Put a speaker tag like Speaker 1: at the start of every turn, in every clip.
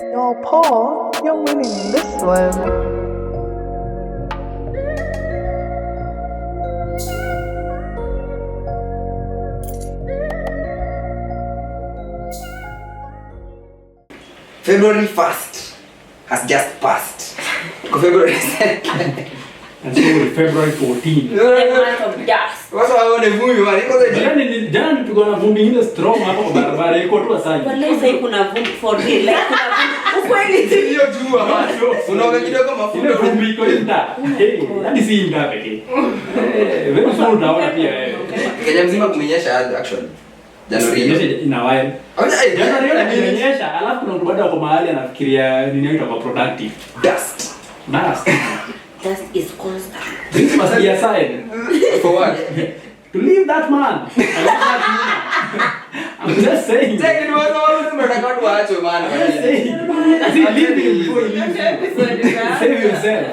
Speaker 1: You're poor, you're winning in this world.
Speaker 2: February 1st has just passed. February 2nd.
Speaker 3: And so February 14.
Speaker 4: The month of dust.
Speaker 2: What's wrong with the movie, man?
Speaker 3: Jana nipigwa na vumbi ile strong hapo kwa barabara iko tu asali.
Speaker 4: Wallahi sasa kuna vumbi for real. Like kuna vumbi. Ukweli
Speaker 2: Hiyo jua man. Unaona kidogo mafuta
Speaker 3: ile vumbi iko inda. Hadi si inda pekee. Wewe sio unaona pia wewe.
Speaker 2: Kenya mzima kumenyesha actually. Januari
Speaker 3: ina while. Januari inanyesha alafu kuna mtu baada kwa mahali anafikiria nini inaitwa kwa productive.
Speaker 2: Dust.
Speaker 4: Dust is constant.
Speaker 3: This must be a sign.
Speaker 2: For what?
Speaker 3: To leave that man. I'm just saying.
Speaker 2: Take it was all mnataka tu waache man.
Speaker 3: I'm just saying. Leave him before he leaves you. Save yourself.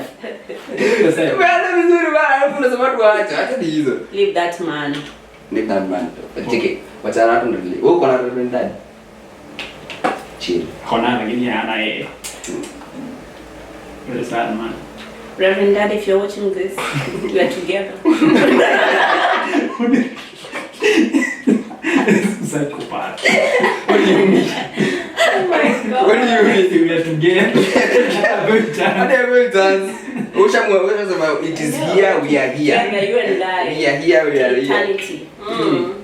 Speaker 3: Save yourself.
Speaker 2: Wewe vizuri bana, unasema tu waache. Acha ni hizo.
Speaker 4: Leave that man.
Speaker 2: Leave that man. Take it. Wachana tu ndio. Wewe uko na reverend dad. Chill.
Speaker 3: Kona lakini ana yeye. What is that man?
Speaker 4: Reverend Dad, if you're watching this, we are together.
Speaker 3: Psychopath.
Speaker 2: What do you mean?
Speaker 4: Oh my God.
Speaker 2: What do you mean?
Speaker 3: We are together.
Speaker 2: Whatever does. It is here, we are here.
Speaker 4: Yeah, you and I.
Speaker 2: We are here, we are here.
Speaker 4: Eternity.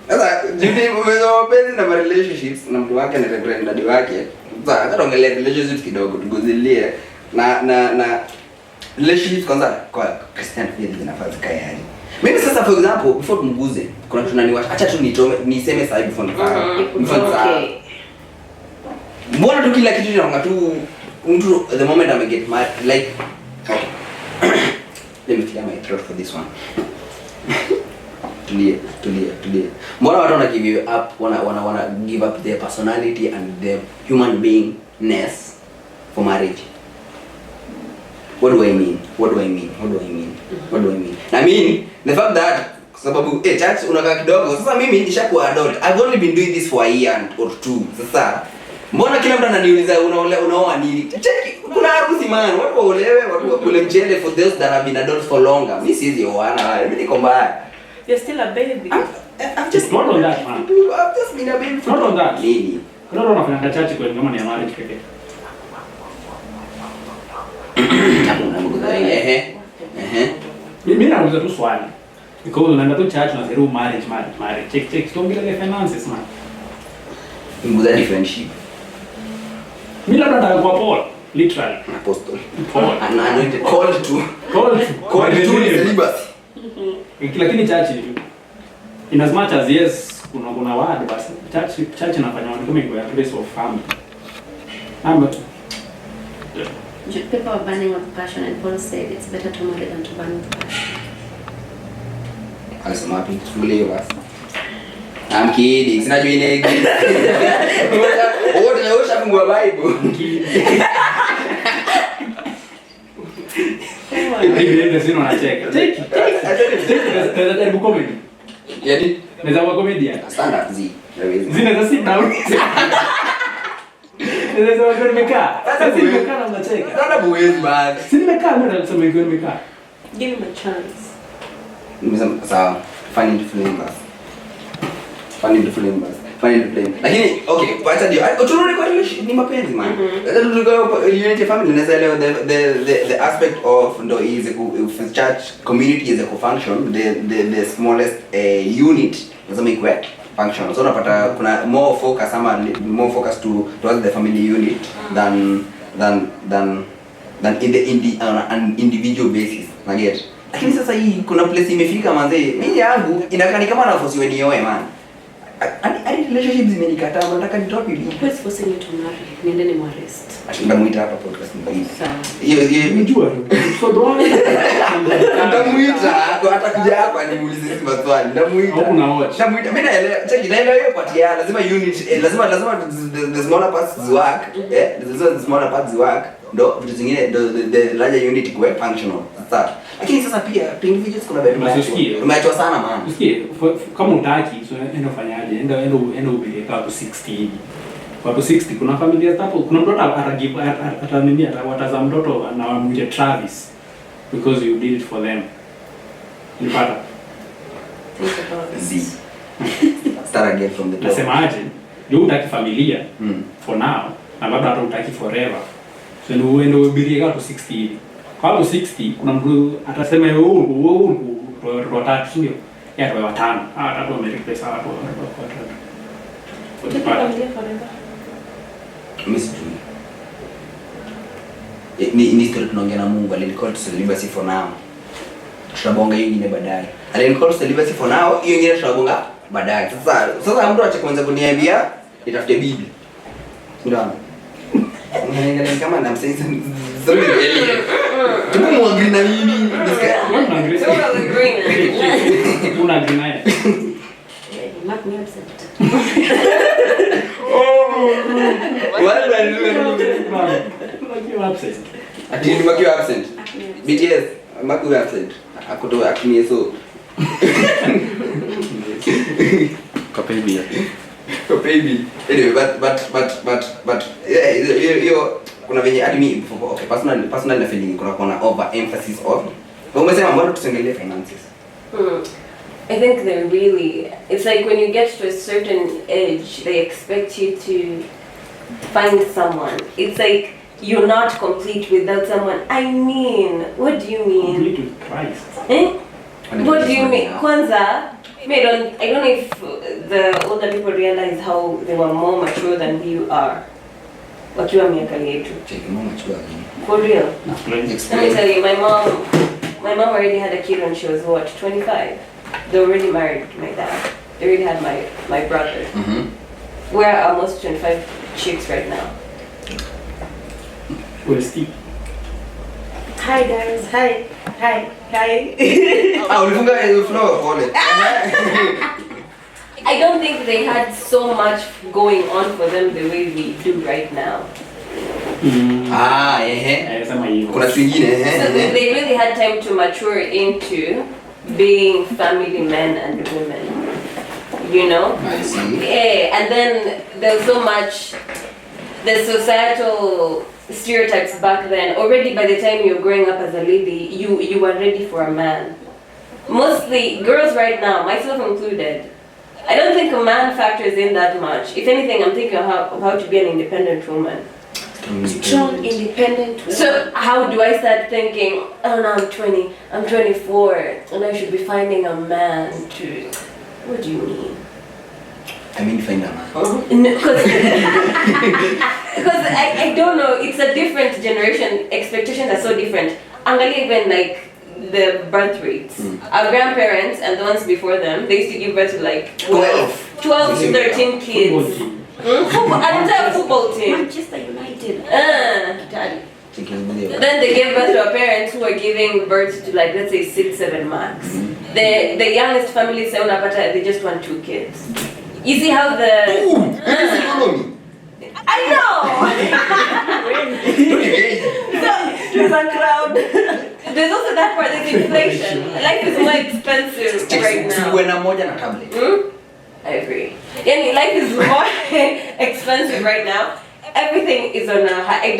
Speaker 2: Sasa, juzi umezoma na relationships na mtu wake na reverend dad wake. Sasa, hata ongelea relationships kidogo tugozilie na relationships kwanza kwa Christian faith zinafaa zikae yani. Mimi sasa for example before tumuguze kuna kitu naniwasha acha tu niseme sasa hivi before
Speaker 4: Okay.
Speaker 2: Mbona tu kila kitu inaonga tu mtu the moment I get my like okay. Let me clear my throat for this one. Tulia. Mbona watu wana give up wana give up their personality and their human beingness for marriage? What do I mean? I mean the fact that sababu church unakaa kidogo sasa mimi nishakuwa adult. I've only been doing this for a year or two. Sasa mbona kila mtu ananiuliza unaoa nini? Cheki kuna harusi man, watu waolewe, watu wakule mchele for those that have been adults for longer. Mimi siwezi oana, mimi niko mbaya.
Speaker 4: You're still a baby.
Speaker 2: I'm just
Speaker 3: not on that man.
Speaker 2: I've just been a baby.
Speaker 3: Not on that.
Speaker 2: Nini?
Speaker 3: Kuna roho nafanya church kwa ngoma ni ya marriage pekee. Mimi nauliza tu swali. Because unaenda tu church na zero marriage. Check don't get the finances man.
Speaker 2: Nguza ni friendship.
Speaker 3: Mimi nataka kwa Paul, literally.
Speaker 2: Apostle.
Speaker 3: Paul
Speaker 2: Anointed called to celibacy.
Speaker 3: Lakini church ni in as much as yes kuna word but church inafanya watu kama iko ya place of family.
Speaker 4: People are burning with passion and Paul said it's better to marry than to burn with passion.
Speaker 2: Alisema wapi? Tufungulie basi. I'm kidding. Sina jua ile exist. Wote naosha fungua Bible.
Speaker 3: Ndio sio unacheka. Take. Ndio comedy.
Speaker 2: Yaani
Speaker 3: naweza kuwa comedian.
Speaker 2: Stand up zi.
Speaker 3: Zinaweza sit down. Naweza kuwa nimekaa. Sasa nimekaa na mnacheka.
Speaker 2: Stand up huwezi bad.
Speaker 3: Si nimekaa mimi nasema hiyo nimekaa.
Speaker 4: Give him a chance.
Speaker 2: Nimesema sawa. Funny to flame. Lakini okay, wacha ndio. Turudi kwa relation ni mapenzi man. Turudi kwa unity family naweza leo the aspect of ndo is a church community is a function the smallest unit lazima ikwe function. So unapata kuna more focus towards the family unit than in an individual basis. Na get. Lakini sasa hii kuna place imefika manze. Mimi yangu inakaa kama nafosiwe nioe man. Ani relationships zimenikataa, nataka nitoke hivi.
Speaker 4: Who's forcing you to marry? Niende ni arrest.
Speaker 2: Ndamuita hapa podcast mbili.
Speaker 4: Sawa.
Speaker 3: Hiyo unajua tu. So bro.
Speaker 2: Ndamuita hata kuja hapa nimuulize hizi maswali. Ndamuita. Ndamuita. Mimi naelewa. Check naelewa hiyo part ya lazima unit lazima the smaller parts work. The smaller parts work. Ndo vitu zingine the larger unit kwa functional. Sasa lakini sasa pia individuals kuna bado umeachwa sana maana.
Speaker 3: Usikie kama utaki so enda fanyaje? Enda ubeleka hapo 60 hivi. watu 60. Kuna familia hapo, kuna mtoto atazaa mtoto na wamwite Travis because you did it for them. Nipata.
Speaker 4: Think about this.
Speaker 2: Start again from the top.
Speaker 3: Nasemaje? Ndio utaki familia for now na labda hata utaki forever. So ndio uende ubirie watu 60 hivi. Kwa watu 60 kuna mtu atasema wewe watu watatu sio? Ya watu watano. Watu wamereplace watu.
Speaker 4: Utaki familia forever?
Speaker 2: Mimi ni story tunaongea na Mungu, alinicall to celibacy for now. Tutabonga hiyo nyingine baadaye. Alinicall to celibacy for now, hiyo nyingine tutabonga baadaye. Sasa mtu acha kwanza kuniambia nitafute bibi. Ndio. Unaangalia kama na msaizi zuri ile. Tumemwagree na mimi.
Speaker 3: Una agree.
Speaker 4: Mark me upset.
Speaker 2: Why are
Speaker 3: you upset?
Speaker 2: Ati ni makiwa absent. BTS makiwa absent. Akotoa akini so.
Speaker 3: Kapebi.
Speaker 2: Kapebi. Anyway, but yeah, yo kuna venye hadi mimi okay, personally na feeling kuna over emphasis of. Umesema mbona tusengelee finances?
Speaker 5: I think they're really, it's like when you get to a certain age, they expect you to find someone. It's like you're not complete without someone. I mean, what do you mean?
Speaker 3: Complete with Christ.
Speaker 5: Eh? What do you mean? Kwanza, I don't know if the older people realize how they were more mature than we are. Wakiwa miaka yetu.
Speaker 2: More mature.
Speaker 5: For real.
Speaker 3: Explain.
Speaker 5: Let me tell you, my mom already had a kid when she was what, 25? They already married my dad. They already had my brother. We're almost 25 chicks right now.
Speaker 3: We're Steve.
Speaker 4: Hi guys, hi.
Speaker 2: Ulifunga hiyo floor pole.
Speaker 5: I don't think they had so much going on for them the way we do right now.
Speaker 2: Kuna kitu kingine
Speaker 5: So they really had time to mature into being family men and women, you know?
Speaker 2: I see.
Speaker 5: Yeah, and then there's so much, the societal stereotypes back then. Already by the time you're growing up as a lady, you were ready for a man. Mostly girls right now, myself included, I don't think a man factors in that much. If anything, I'm thinking of how to be an independent woman.
Speaker 4: Strong, independent woman.
Speaker 5: So how do I start thinking, oh no, I'm 20, I'm 24, and I should be finding a man to... What do you mean?
Speaker 2: I mean find a man.
Speaker 5: Because I don't know, it's a different generation, expectations are so different. Angalia even like the birth rates. Our grandparents and the ones before them, they used to give birth to like 12 to 13 kids. An entire football team.
Speaker 4: Manchester United.
Speaker 5: Then they gave birth to our parents who were giving birth to like, let's say 6, 7 max. The youngest family, they just want 2 kids. You see how the... I know!
Speaker 4: There's a crowd.
Speaker 5: There's also that part, there's inflation. Life is more expensive right now. I agree. Yeah, life is more expensive right now. Everything is on a high.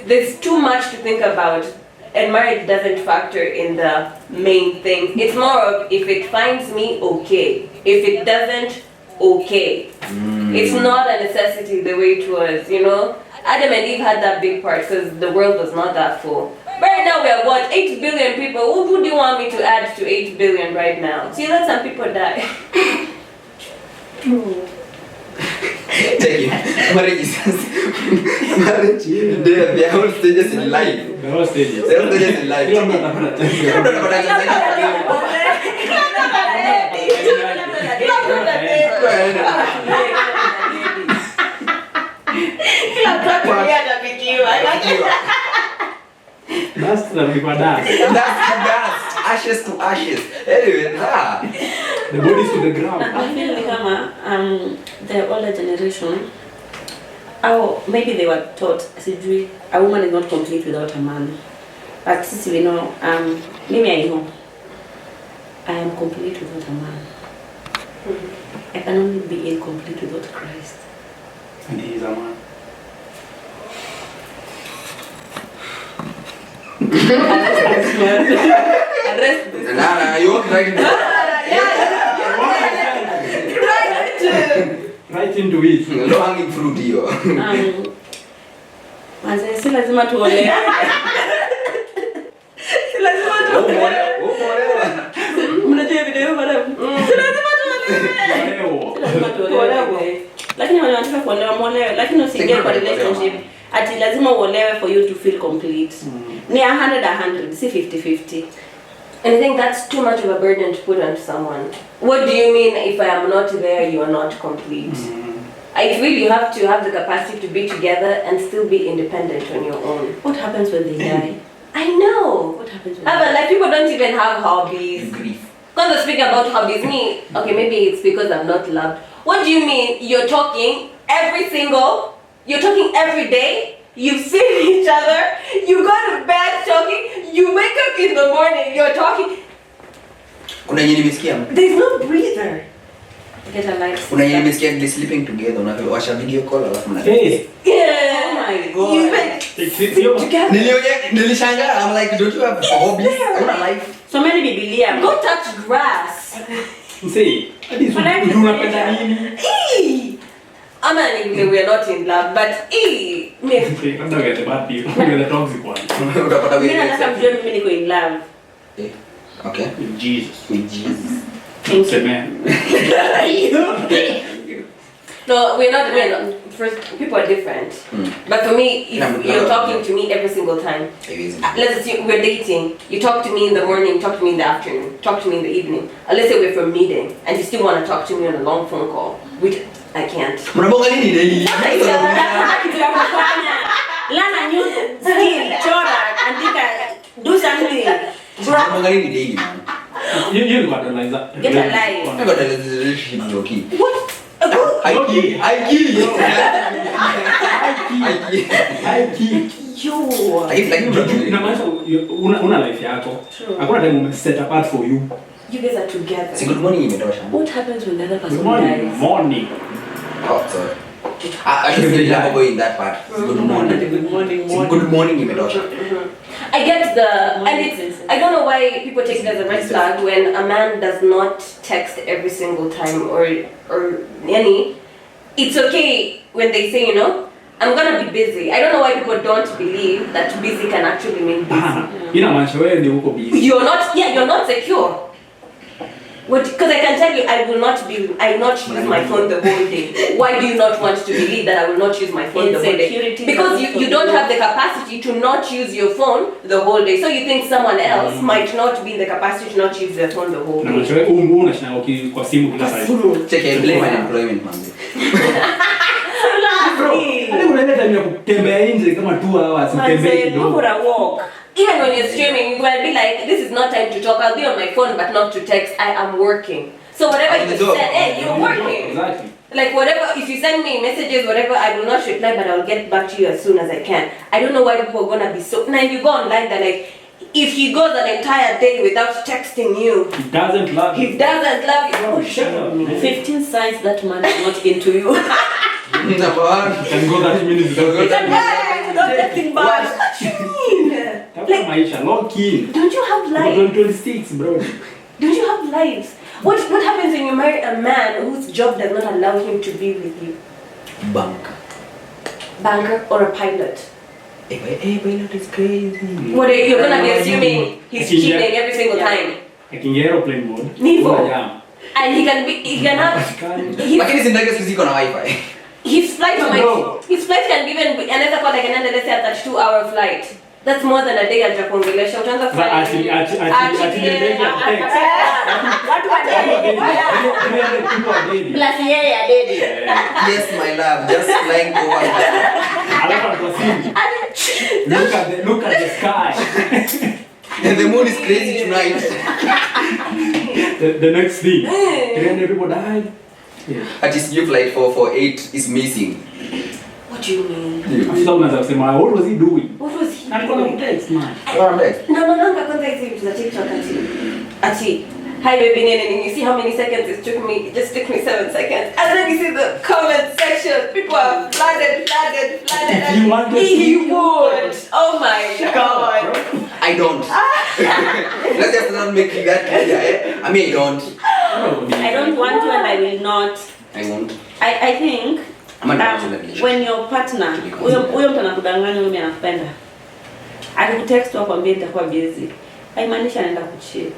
Speaker 5: There's too much to think about. And marriage doesn't factor in the main thing. It's more of, if it finds me, okay. If it doesn't, okay. It's not a necessity the way it was, you know? Adam and Eve had that big part because the world was not that full. Right now we are what, 8 billion people. Who do you want me to add to 8 billion right now? See, let some people die.
Speaker 2: Take it. Marriage. They are all stages in life.
Speaker 3: The whole stages.
Speaker 2: They are all stages in life.
Speaker 3: Dust na mlikuwa dust.
Speaker 2: Dust to dust. Ashes to ashes. Anyway,
Speaker 3: the bodies to the ground.
Speaker 4: I feel like the older generation, maybe they were taught, a woman is not complete without a man. But since we know, maybe I know, I am complete without a man. I can only be incomplete without Christ.
Speaker 3: And he is a man.
Speaker 5: Arrest this.
Speaker 2: Nah, you won't right into
Speaker 3: Right into it.
Speaker 2: low hanging fruit here.
Speaker 4: Manze, si lazima tuolewe. Si lazima tuolewe. Mnajua video madam? Si lazima tuolewe. Lazima tuolewe. Lakini wanataka kuolewa muolewe, lakini usiingie kwa relationship ati lazima uolewe for you to feel complete. Ni 100 si 50-50.
Speaker 5: And I think that's too much of a burden to put on someone. What do you mean if I am not there, you are not complete? I feel you have to have the capacity to be together and still be independent on your own.
Speaker 4: What happens when they die?
Speaker 5: I know.
Speaker 4: What happens when
Speaker 5: But like people don't even have hobbies.
Speaker 2: Grief.
Speaker 5: Because I speak about hobbies, me, okay, maybe it's because I'm not loved. What do you mean? You're talking every day, you've seen each other, you go to bed talking, you wake up in the morning, you're talking.
Speaker 2: Kuna yenye nimesikia.
Speaker 5: There's no breather.
Speaker 4: get a life?
Speaker 2: Kuna yenye nimesikia they sleeping together, unawasha video call alafu mna.
Speaker 3: Hey.
Speaker 5: Yeah.
Speaker 4: Oh my God.
Speaker 5: You even together.
Speaker 2: Nilishangaa, I'm like, don't you have hobbies? Una life?
Speaker 4: So many Biblia.
Speaker 5: Go touch grass.
Speaker 3: See, unapenda nini?
Speaker 5: Eee. I'm not even we are not in love, but
Speaker 3: Okay, I'm not get the bad people. We're the toxic ones.
Speaker 2: Utapata
Speaker 4: Mimi
Speaker 2: wewe.
Speaker 4: nataka mjue mimi niko in love.
Speaker 2: Okay.
Speaker 3: With Jesus.
Speaker 2: With Jesus.
Speaker 3: Thanks, man.
Speaker 5: no, we're not. First, people are different. But for me, if you're talking to me every single time, let's assume we're dating. You talk to me in the morning, you talk to me in the afternoon, talk to me in the evening. Let's say we're for a meeting, and you still want to talk to me on a long phone call, which I can't.
Speaker 2: Mnabonga nini daily?
Speaker 4: Learn a new skill, chora, andika, do something.
Speaker 2: Mnabonga nini daily, man?
Speaker 3: You got to like that.
Speaker 4: Get a life.
Speaker 2: I got a relationship low key.
Speaker 5: What?
Speaker 2: I kill you.
Speaker 4: Yo.
Speaker 3: Inamaanisha una life yako. Hakuna time set apart for you.
Speaker 5: You guys are together.
Speaker 2: See, good morning imetosha.
Speaker 4: What happens when the other person
Speaker 3: Good morning.
Speaker 4: dies?
Speaker 3: Morning.
Speaker 2: Oh, sorry. I should really have go in that part. Good morning.
Speaker 4: Good morning,
Speaker 2: See, good morning imetosha.
Speaker 5: I get and it's, I don't know why people take it as a red flag when a man does not text every single time or any. It's okay when they say, I'm gonna be busy. I don't know why people don't believe that busy can actually mean busy.
Speaker 3: Inamaanisha wewe ndio uko busy.
Speaker 5: You're not secure. Because I can tell you, I will not use my phone the whole day. Why do you not want to believe that I will not use my phone the whole day? Because you don't have the capacity to not use your phone the whole day. So you think someone else might not be in the capacity to not use their phone the whole day.
Speaker 3: Inamaanisha wewe unashinda kwa simu kila saa.
Speaker 2: Check it, blame my employment, man.
Speaker 3: Hadi unaenda time ya kutembea nje kama 2 hours utembee
Speaker 4: Go for
Speaker 3: kidogo.
Speaker 4: a walk.
Speaker 5: Even when you're streaming, you will be like, this is not time to talk. I'll be on my phone, but not to text. I am working. So whatever you said, hey, you're working.
Speaker 3: Exactly.
Speaker 5: Like whatever, if you send me messages, whatever, I will not reply, but I'll get back to you as soon as I can. I don't know why people are gonna be so. Now if you go online, they're like, if he goes an entire day without texting you,
Speaker 3: He doesn't love you.
Speaker 5: he doesn't love you.
Speaker 3: Oh, shut up.
Speaker 4: 15 signs that man is not into you.
Speaker 2: Number one.
Speaker 3: Can go 30 minutes without getting
Speaker 4: Not getting back.
Speaker 5: What you mean?
Speaker 3: Tafuta maisha, lock in.
Speaker 5: Don't you have life?
Speaker 3: 26, bro.
Speaker 5: Don't you have lives? What happens when you marry a man whose job does not allow him to be with you? Banker or a pilot?
Speaker 2: Hey, pilot is crazy.
Speaker 5: What you're gonna be assuming he's cheating every single time.
Speaker 3: Akiingia aeroplane mode.
Speaker 5: Nivo.
Speaker 3: Unajam.
Speaker 5: And he can have
Speaker 2: Lakini si ndege siku ziko na wifi.
Speaker 5: his flight can be even anaweza kuwa like an let's say a 32-hour flight. That's more than a day at kuongelesha. Utaanza kufanya
Speaker 3: Ati ndege text.
Speaker 4: Watu wa dedi. Plus yeye ya dedi.
Speaker 2: Yes, my love, just flying over.
Speaker 3: Alafu kwa simu. Look at the sky.
Speaker 2: And the moon is crazy tonight.
Speaker 3: The next thing. 300 people died.
Speaker 2: At least you flight 448 is missing.
Speaker 5: What do you mean?
Speaker 3: Sasa unaanza kusema what was he doing?
Speaker 5: What was he
Speaker 3: Alikuwa na
Speaker 5: doing?
Speaker 3: text man.
Speaker 2: You're next.
Speaker 5: Na mwananga kwanza hizi vitu za TikTok ati hi baby, and you see how many seconds it took me. It just took me 7 seconds. And then you see the comment section. People are flooded.
Speaker 3: You want to
Speaker 5: He would. Oh my god.
Speaker 2: I don't. Let's just not make that clear. I mean, I don't.
Speaker 4: I don't want to and I will not.
Speaker 2: I won't.
Speaker 4: I think when your partner, huyo mtu anakudanganya wewe anakupenda. Akikutext akwambia nitakuwa busy. Haimaanishi anaenda kucheat.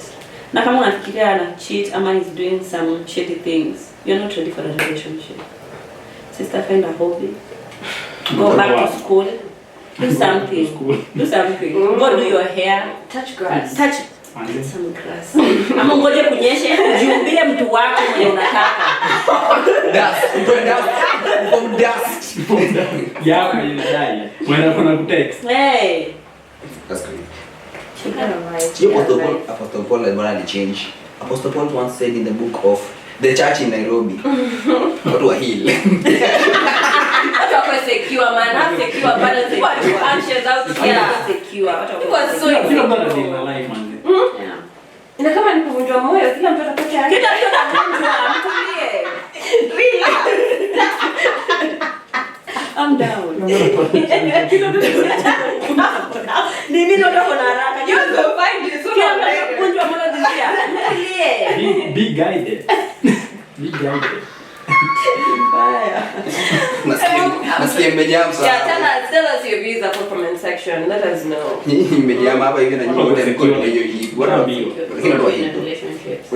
Speaker 4: Na kama unafikiria ana cheat ama is doing some shitty things, you're not ready for a relationship. Sister, find a hobby. Go back to school. Do something. Do something. Go do your hair.
Speaker 5: Touch grass.
Speaker 4: Touch some grass. Ama ngoje kunyeshe, jiumbie mtu wako mwenye unataka.
Speaker 2: Dust.
Speaker 3: Yeah, inadai. When kuna kutext.
Speaker 4: Hey.
Speaker 2: That's great. Apostle Paul has change. Apostle Paul once said in the book of the church in Nairobi, what to a hill.
Speaker 5: What secure, man? Have secure balance. What anxious out here? Secure. It was so
Speaker 3: in my life, man.
Speaker 4: Yeah.
Speaker 5: Ina kama ni kuvunjwa moyo, kila mtu atapata yake.
Speaker 4: Kila mtu anavunjwa, mtulie. I'm down. Nini ndo ndo na haraka?
Speaker 5: You will find this one.
Speaker 4: Kila mtu anavunjwa moyo dunia. Mtulie.
Speaker 3: Be guided. Be guided.
Speaker 2: Nasikia mmejam sana.
Speaker 5: Yeah, tell us your views up comment section. Let us know.
Speaker 2: Mmejam hapa hivi na nyinyi wote mko na hiyo hii. What are you?
Speaker 4: Relationships.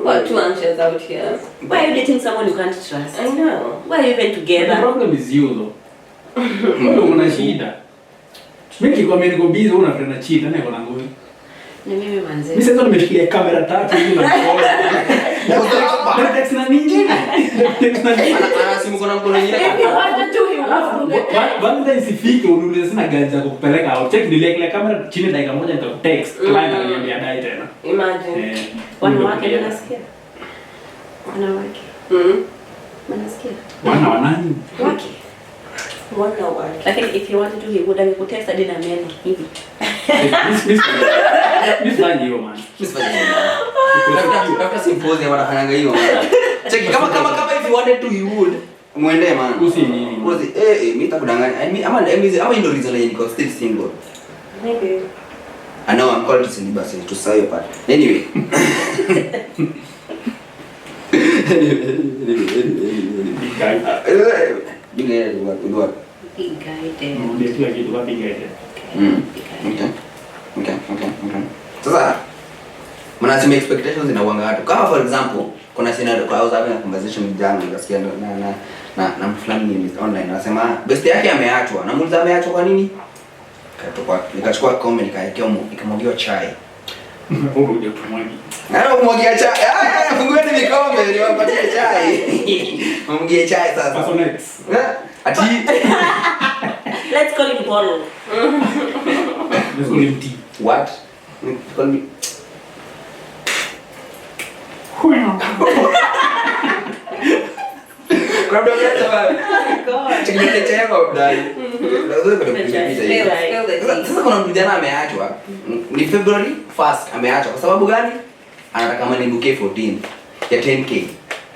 Speaker 5: What two anxious out here?
Speaker 4: Why are you dating someone you can't trust?
Speaker 5: I know.
Speaker 4: Why are you even
Speaker 3: The
Speaker 4: together?
Speaker 3: problem is you though. Wewe una shida. Mimi kwa mimi niko busy unafanya cheat na kuna nguvu.
Speaker 4: Ni mimi manze.
Speaker 3: Mimi sasa nimeshikilia kamera tatu hivi na kwa. Text na nini? Text na nini?
Speaker 2: Ana simu kuna mkono nyingine.
Speaker 3: Baada isifike unulize sina gari za kukupeleka au check nilekele kamera chini dakika moja nitakutext. Client ananiambia dai tena.
Speaker 5: Imagine.
Speaker 4: Wanawake nasikia. Wanawake. Manasikia.
Speaker 3: Wana nani?
Speaker 4: Wake.
Speaker 5: Wonder why.
Speaker 4: Lakini if you wanted to he would have text hadi na meno hivi.
Speaker 3: Miss Fanny yo man.
Speaker 2: Miss Fanny. After symposium wanafanyanga hiyo man. Check kama if you wanted to you would muende man.
Speaker 3: Usi nini?
Speaker 2: Usi mimi nitakudanganya. I mean ama ndio reason yenye niko still single.
Speaker 5: Maybe.
Speaker 2: I know I'm called to celibacy to say your part. Anyway. Big guided with what?
Speaker 4: Big guided.
Speaker 3: Ndio kila kitu kwa big guided.
Speaker 2: Okay. Sasa mnasema expectations inawanga watu. Kama for example, kuna scenario I was having a conversation with jana nikasikia na mtu fulani ni online anasema best yake ameachwa. Namuuliza ameachwa kwa nini? Nikachukua comment nikamwagiwa chai.
Speaker 3: Urudi utumwagi.
Speaker 2: Kumwagia chai. Fungueni vikombe niwapatie chai. Mwagie chai sasa.
Speaker 3: Person next.
Speaker 2: Ati
Speaker 4: Let's call him Paul.
Speaker 3: Let's call him T.
Speaker 2: what? Call me. Grab the letter.
Speaker 5: God.
Speaker 2: Chekile chai yako dai. Lazima kutupigia Sasa kuna mjana ameachwa. Ni February 1st ameachwa. Kwa sababu gani? Anataka money bouquet 14 ya 10k.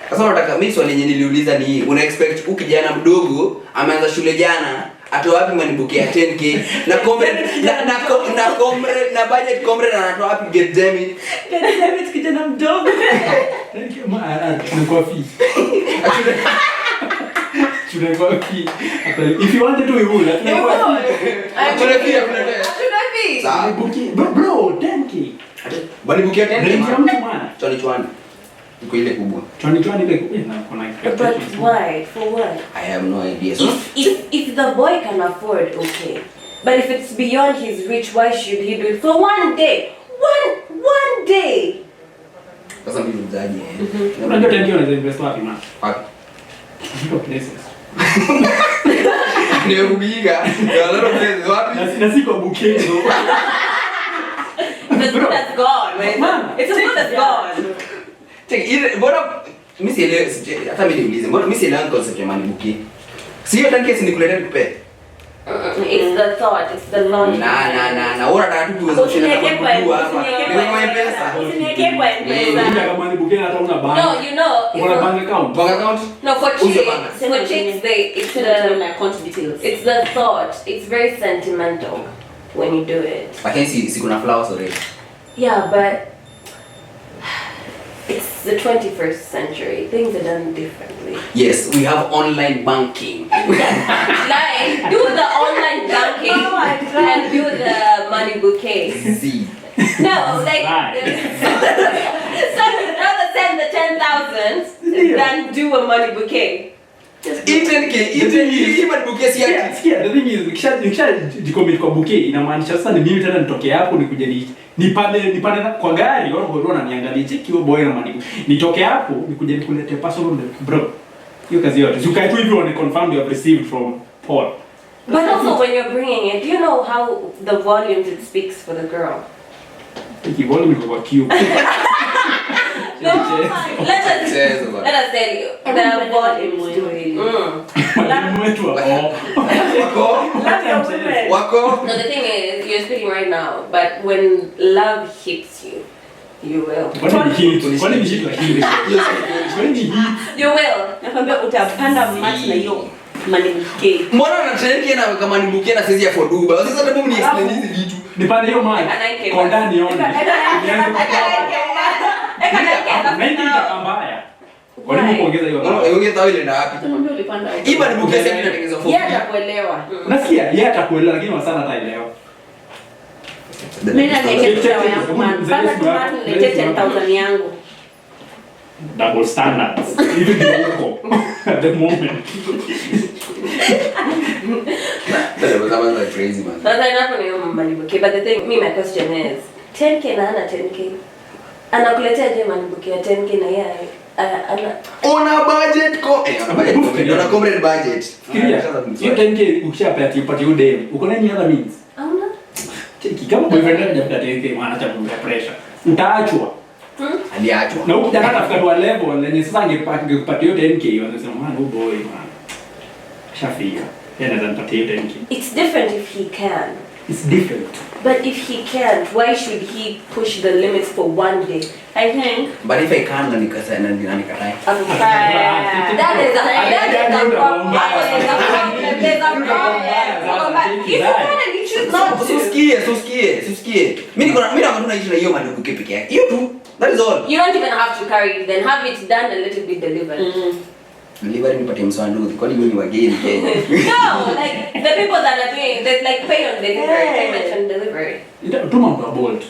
Speaker 2: Sasa unataka mimi swali yenye niliuliza ni una expect ukijana mdogo ameanza shule jana atoa wapi money bouquet ya 10k na comrade na comrade na budget comrade anatoa wapi get them it.
Speaker 4: Get them it kijana mdogo.
Speaker 3: Thank you man. Tunakuwa fee. Tunakuwa fee. If you wanted to we would. Tunakuwa fee.
Speaker 2: Sawa.
Speaker 3: Bro, 10k.
Speaker 2: Money bouquet ya 10k.
Speaker 3: Chwani
Speaker 2: Chwani. Iko ile kubwa.
Speaker 3: Chwani ile kubwa na kuna
Speaker 5: But why? For what?
Speaker 2: I have no idea. So
Speaker 5: If the boy can afford, okay. But if it's beyond his reach, why should he do it for one day? One day.
Speaker 2: sasa mimi mzaji.
Speaker 3: Unajua 10k unaweza invest wapi man?
Speaker 2: Wapi?
Speaker 3: Hizo places.
Speaker 2: Nimekubiga. A lot of places wapi?
Speaker 3: Na si kwa bouquet no.
Speaker 5: It's as good as gone, man. It's as good as gone.
Speaker 2: Check ile bora mimi sielewi hata mimi niulize. Mbona mimi sielewi concept ya money bouquet? Sio tanki si nikuletea nikupe.
Speaker 5: It's the thought. It's the launch.
Speaker 2: Na unataka tu tuweze
Speaker 4: Usiniweke kwa
Speaker 2: hapa.
Speaker 4: usiniweke
Speaker 2: Ni pesa.
Speaker 4: Usiniweke kwa
Speaker 3: Unataka
Speaker 4: M-Pesa.
Speaker 3: kama ni booking hata una bank.
Speaker 5: No, you know.
Speaker 3: Uko na bank account.
Speaker 2: Bank account?
Speaker 5: No, for
Speaker 2: Who's your
Speaker 5: chicks,
Speaker 2: bank?
Speaker 5: for chicks, it's
Speaker 4: Send it to
Speaker 5: the
Speaker 4: my account details.
Speaker 5: it's the thought. It's very sentimental when you do it.
Speaker 2: Lakini si kuna flowers already.
Speaker 5: Yeah, but it's the 21st century. Things are done differently.
Speaker 2: Yes, we have online banking.
Speaker 5: Like, do the online banking and do the money bouquet.
Speaker 2: See.
Speaker 5: No, like,
Speaker 3: Right.
Speaker 5: so you'd rather send the 10,000 than do a money bouquet.
Speaker 2: Hii bouquet si
Speaker 3: Yeah,
Speaker 2: ati.
Speaker 3: sikia, the thing is, nikisha jicommit kwa bouquet inamaanisha sasa ni mimi tena nitoke hapo nikuje nipande kwa gari wao ndio wananiangalia cheki huyo boy na mani. Nitoke hapo nikuje nikulete personal bro. Hiyo kazi yote. Ukae tu hivi wana confirm you have received from Paul.
Speaker 5: But also when you're bringing it, do you know how the volumes it speaks for the girl?
Speaker 3: Ikiboni niko kwa queue.
Speaker 5: No, let us tell you, the volumes do it.
Speaker 3: Mwalimu wetu hapo.
Speaker 2: Wako.
Speaker 5: No, the thing is, you're speaking right now, but when love hits you, you will.
Speaker 3: Kwani ni hit lakini. Kwani ni hit.
Speaker 5: You will.
Speaker 4: Nakwambia utapanda mati na hiyo money bouquet.
Speaker 2: Mbona unatrend na kama ni bouquet na sizi ya for Dubai? Sasa hata mimi ni explain hizi vitu.
Speaker 3: Nipande hiyo mali. Kwa ndani yoni. Naingi mbaya. Kwa nini kuongeza hiyo?
Speaker 2: Wewe tawi ile wapi?
Speaker 4: Tunaambia ulipanda.
Speaker 2: Iba ni bouquet sasa inatengenezwa for.
Speaker 4: Yeye atakuelewa.
Speaker 3: Nasikia yeye atakuelewa lakini wasana hataelewa.
Speaker 4: Mimi naelekea yangu man. Panda tu mati niletee 10,000 yangu.
Speaker 3: Double standards. Even the local at the moment.
Speaker 2: That was like crazy man.
Speaker 5: But I not know money bouquet. But the thing, my question is, 10K na ana 10K. Anakuletea je money bouquet ya 10K na yeye
Speaker 2: Ona budget ko ona budget. Ona comrade budget.
Speaker 3: Fikiria. Hiyo 10K ukishapata upate hiyo dem. Uko na any other means?
Speaker 5: Hauna?
Speaker 3: Cheki kama boyfriend anajapata 10K maana acha kumpa pressure. Utaachwa.
Speaker 2: Aliachwa.
Speaker 3: Na ukitaka kufika kwa level lenye sasa angekupatia hiyo 10K wanasema man oh boy man. Shafika. Yeye anaweza nipatia hiyo 10K.
Speaker 5: It's different if he can.
Speaker 3: It's different.
Speaker 5: But if he can't, why should he push the limits for one day? I think
Speaker 2: But if I can't then nikasa na nikatai.
Speaker 5: that is a problem. There's a problem. If you can and you choose not to.
Speaker 2: Susikie. Mimi nakwambia naishi na hiyo mandugu peke yake. Hiyo tu. That is all.
Speaker 5: You don't even have to carry it. Then have it done and let it be delivered.
Speaker 2: Delivery nipatie mswandugu. Kwani mimi ni wageni Kenya?
Speaker 5: No, like the people that are doing, there's like pay on delivery, payment on delivery.
Speaker 3: Tuma mtu bolt.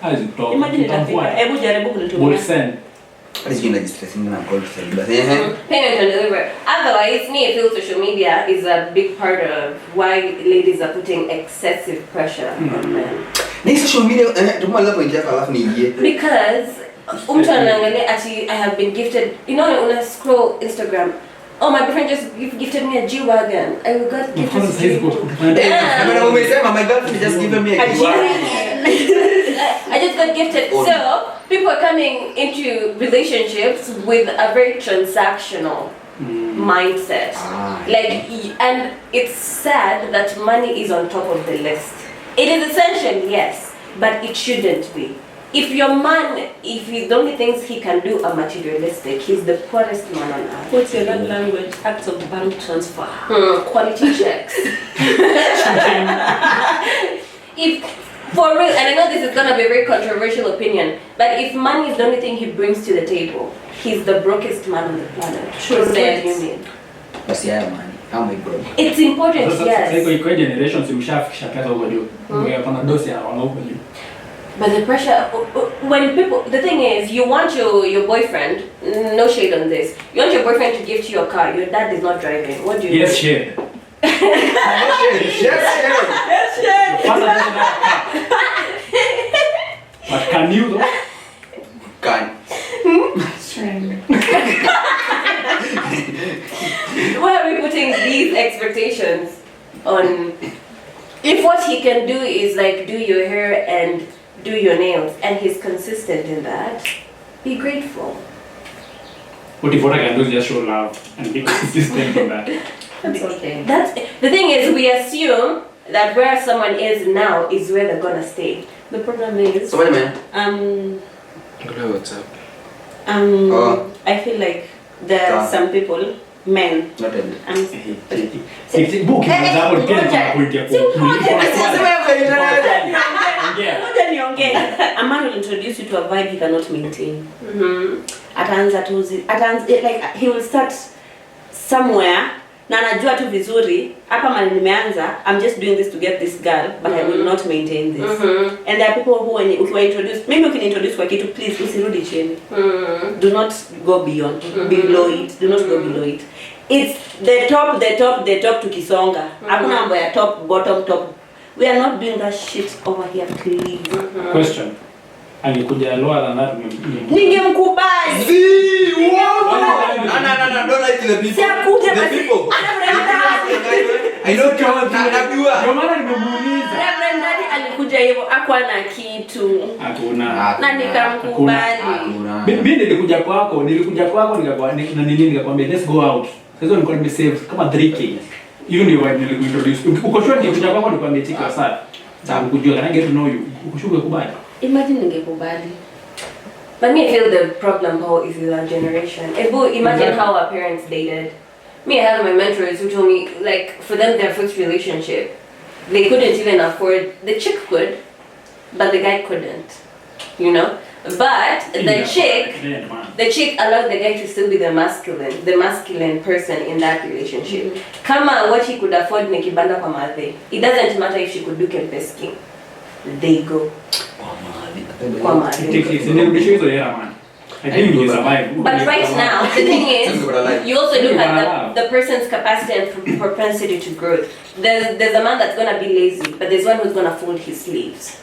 Speaker 3: Hazi kutoka.
Speaker 4: Imagine itafika. Hebu jaribu kunitumia.
Speaker 3: Bolt send.
Speaker 2: Hadi sijui register singi na call send. But
Speaker 5: Payment on delivery. Otherwise, me, I feel social media is a big part of why ladies are putting excessive pressure on men.
Speaker 2: ni social media tumaliza point yako alafu niingie.
Speaker 5: Because mtu anaangalia ati I have been gifted, you know, una scroll Instagram. Oh, my boyfriend just gifted me a G-Wagon. I got gifted a G-Wagon.
Speaker 2: Yeah. Umesema my girlfriend just given me a G-Wagon.
Speaker 5: I just got gifted. So, people are coming into relationships with a very transactional mindset. And it's sad that money is on top of the list. It is essential, yes, but it shouldn't be. If your man, if the only things he can do are materialistic, he's the poorest man on earth.
Speaker 4: What's your love language? Acts of bank transfer.
Speaker 5: Quality checks. If for real, and I know this is gonna be a very controversial opinion, but if money is the only thing he brings to the table, he's the brokest man on the planet.
Speaker 4: Sure,
Speaker 5: Say union.
Speaker 2: Basi haya man. How am I broke?
Speaker 5: It's important, yes.
Speaker 3: Kwa generation simshafikisha pesa huko juu. Wewe pana dosi ya wanaume huko juu.
Speaker 5: But the pressure, when people, the thing is, you want your boyfriend, no shade on this, you want your boyfriend to gift you a car, your dad is not driving, what do you do?
Speaker 3: Yes, share. But can you though?
Speaker 2: Can.
Speaker 5: Why are we putting these expectations on, if what he can do is like do your hair and do your nails, and he's consistent in that, be grateful.
Speaker 3: What if what I can do is just show love and be consistent in that?
Speaker 4: That's okay.
Speaker 5: That's the thing is, we assume that where someone is now is where they're gonna stay.
Speaker 4: The problem is,
Speaker 2: So wait a minute.
Speaker 6: What's up?
Speaker 4: I feel like there are some people, men.
Speaker 2: Not really.
Speaker 4: A man will introduce you to a vibe he cannot maintain. Like he will start somewhere na anajua tu vizuri hapa mali nimeanza, I'm just doing this to get this girl, but I will not maintain this. And there are people who when you introduce, maybe you can introduce kwa kitu, please usirudi chini. Do not go beyond, below it. Do not go below it. It's the top tukisonga. Hakuna mambo ya top, bottom, top. We are not doing that shit over here, please.
Speaker 3: Question. Angekuja lower than that,
Speaker 4: ningemkubali.
Speaker 2: No, don't like the people. The people. I know tunajua.
Speaker 3: Ndio maana nimemuuliza.
Speaker 4: Reverend Daddy alikuja hivyo, hakuwa na kitu.
Speaker 3: Hakuna.
Speaker 4: Na nikamkubali.
Speaker 3: Mimi nilikuja kwako nikakwambia let's go out. Sasa nilikuwa nimesave kama 3k. Hiyo ndio why nilikuintroduce. Uko sure nilikuja kwako nikwambia chiki sana. Sababu kujua kana get to know you. Uko sure kubali.
Speaker 4: Imagine ningekubali.
Speaker 5: But me, I feel the problem how is with our generation. Imagine how our parents dated. Me, I have my mentors who told me, like, for them, their first relationship, they couldn't even afford, the chick could, but the guy couldn't, you know? But the chick allowed the guy to still be the masculine person in that relationship. Kama what he could afford ni kibanda kwa mathe. It doesn't matter if she could do kempesking. They go. Kwa mathe. But right now, the thing is, you also look at the person's capacity and propensity to growth. There's a man that's gonna be lazy, but there's one who's gonna fold his sleeves.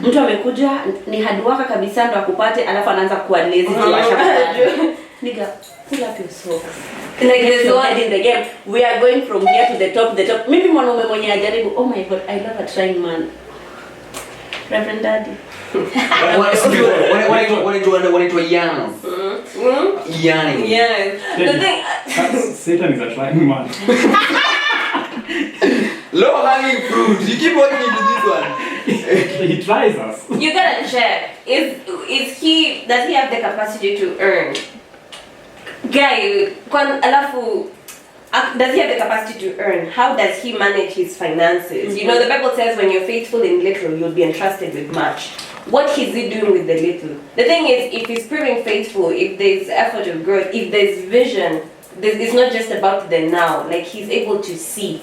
Speaker 4: Mtu amekuja ni hardworker kabisa ndo akupate alafu anaanza kuwa lazy nigga pull up your socks like there's no one in the game. We are going from here to the top. Mimi mwanaume mwenye ajaribu, oh my god, I love a trying man. Reverend Daddy.
Speaker 2: When it was young.
Speaker 5: Yeah. The thing.
Speaker 3: Satan is a trying man.
Speaker 2: Low hanging fruit. You keep walking into this one.
Speaker 3: He tries us.
Speaker 5: You gotta check. Does he have the capacity to earn? Guy, does he have the capacity to earn? How does he manage his finances? You know, the Bible says when you're faithful in little, you'll be entrusted with much. What is he doing with the little? The thing is, if he's proving faithful, if there's effort of growth, if there's vision, it's not just about the now. Like he's able to see.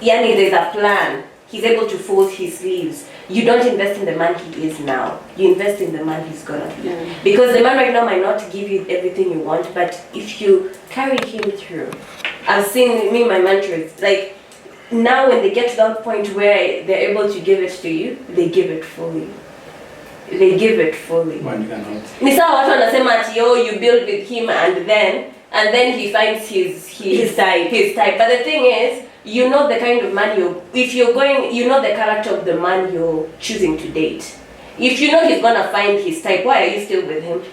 Speaker 5: Yani, there's a plan. He's able to fold his sleeves. You don't invest in the man he is now. You invest in the man he's gonna be. Because the man right now might not give you everything you want, but if you carry him through. I've seen my mentors, like, now when they get to that point where they're able to give it to you, they give it fully. They give it fully. Ni sawa watu wanasema ati oh you build with him and then he finds his type. But the thing is, you know the kind of man you know the character of the man you're choosing to date. If you know he's gonna find his type, why are you still with him?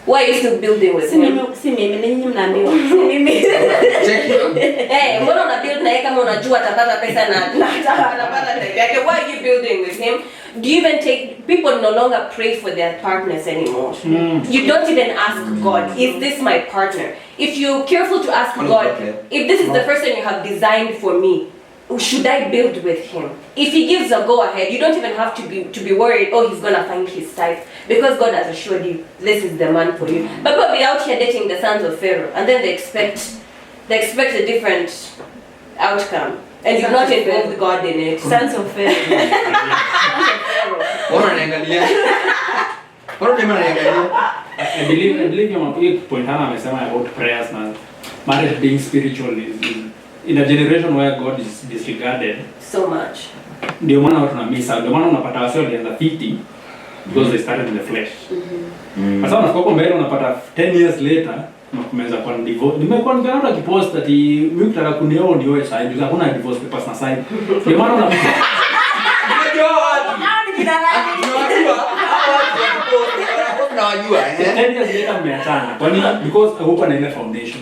Speaker 5: Why are you still building with him?
Speaker 4: Si mimi ninyi mnaambiwa. Si mimi.
Speaker 5: Mbona una build na yeye kama unajua atapata pesa na atapata type yake? Why are you building with him? Do you even people no longer pray for their partners anymore? You don't even ask God, is this my partner? If you're careful to ask God, if this is the person you have designed for me, should I build with him? If he gives a go ahead, you don't even have to be worried, oh, he's gonna find his type, because God has assured you this is the man for you. But we'll be out here dating the sons of Pharaoh, and then they expect a different outcome, and you've not involved God in it.
Speaker 4: Sons of Pharaoh.
Speaker 3: I believe your point amesema about prayers na marriage being spiritual is in a generation where God is disregarded
Speaker 5: so much.
Speaker 3: Ndio maana watu na miss out. Ndio maana unapata wasio walianza 50 because they started in the flesh. Sasa unafikwa mbele unapata 10 years later unakumeza kwa divorce. Nimekuwa nikiona kipost ati mimi kutaka kunioa ndio wewe side. Hakuna divorce papers na side. Ndio maana unajua watu. Unajua watu.
Speaker 2: nawajua
Speaker 3: 10 years later mmeachana. Kwa nini? Because huko na ile foundation.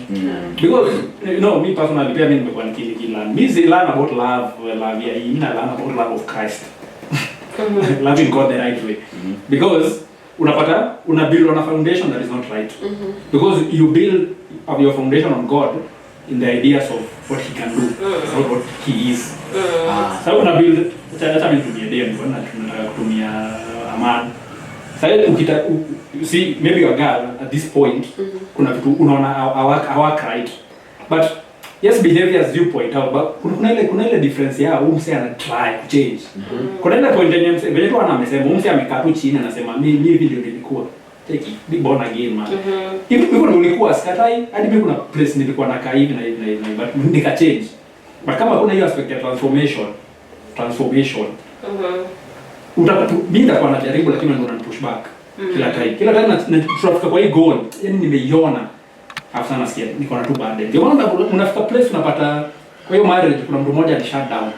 Speaker 3: Because you know, me personally pia mimi nimekuwa nikila. Mimi learn about love ya ina learn about love of Christ. Loving God the right way. Because unapata una build on a foundation that is not right. Because you build your foundation on God in the ideas of what he can do, not what he is. So una build hata mimi tumia dem, tunataka kutumia amani. Sasa you see maybe your girl at this point kuna vitu unaona our right. But yes, behaviors you point out, but kuna ile difference ya mse ana try to change. Kuna ile point yenye mse vile tu anamesema mse amekaa tu chini anasema mimi video nilikuwa take it be born again man. Hivyo ndio ulikuwa sikatai hadi mimi kuna place nilikuwa nakaa hivi na but nika change. But kama kuna hiyo aspect ya transformation utapata mimi nitakuwa najaribu lakini ndio push back kila time na tunafika kwa hii goal yani nimeiona afu sana sikia niko na tu baadaye ndio maana unafika place unapata kwa hiyo marriage kuna mtu mmoja ali shut down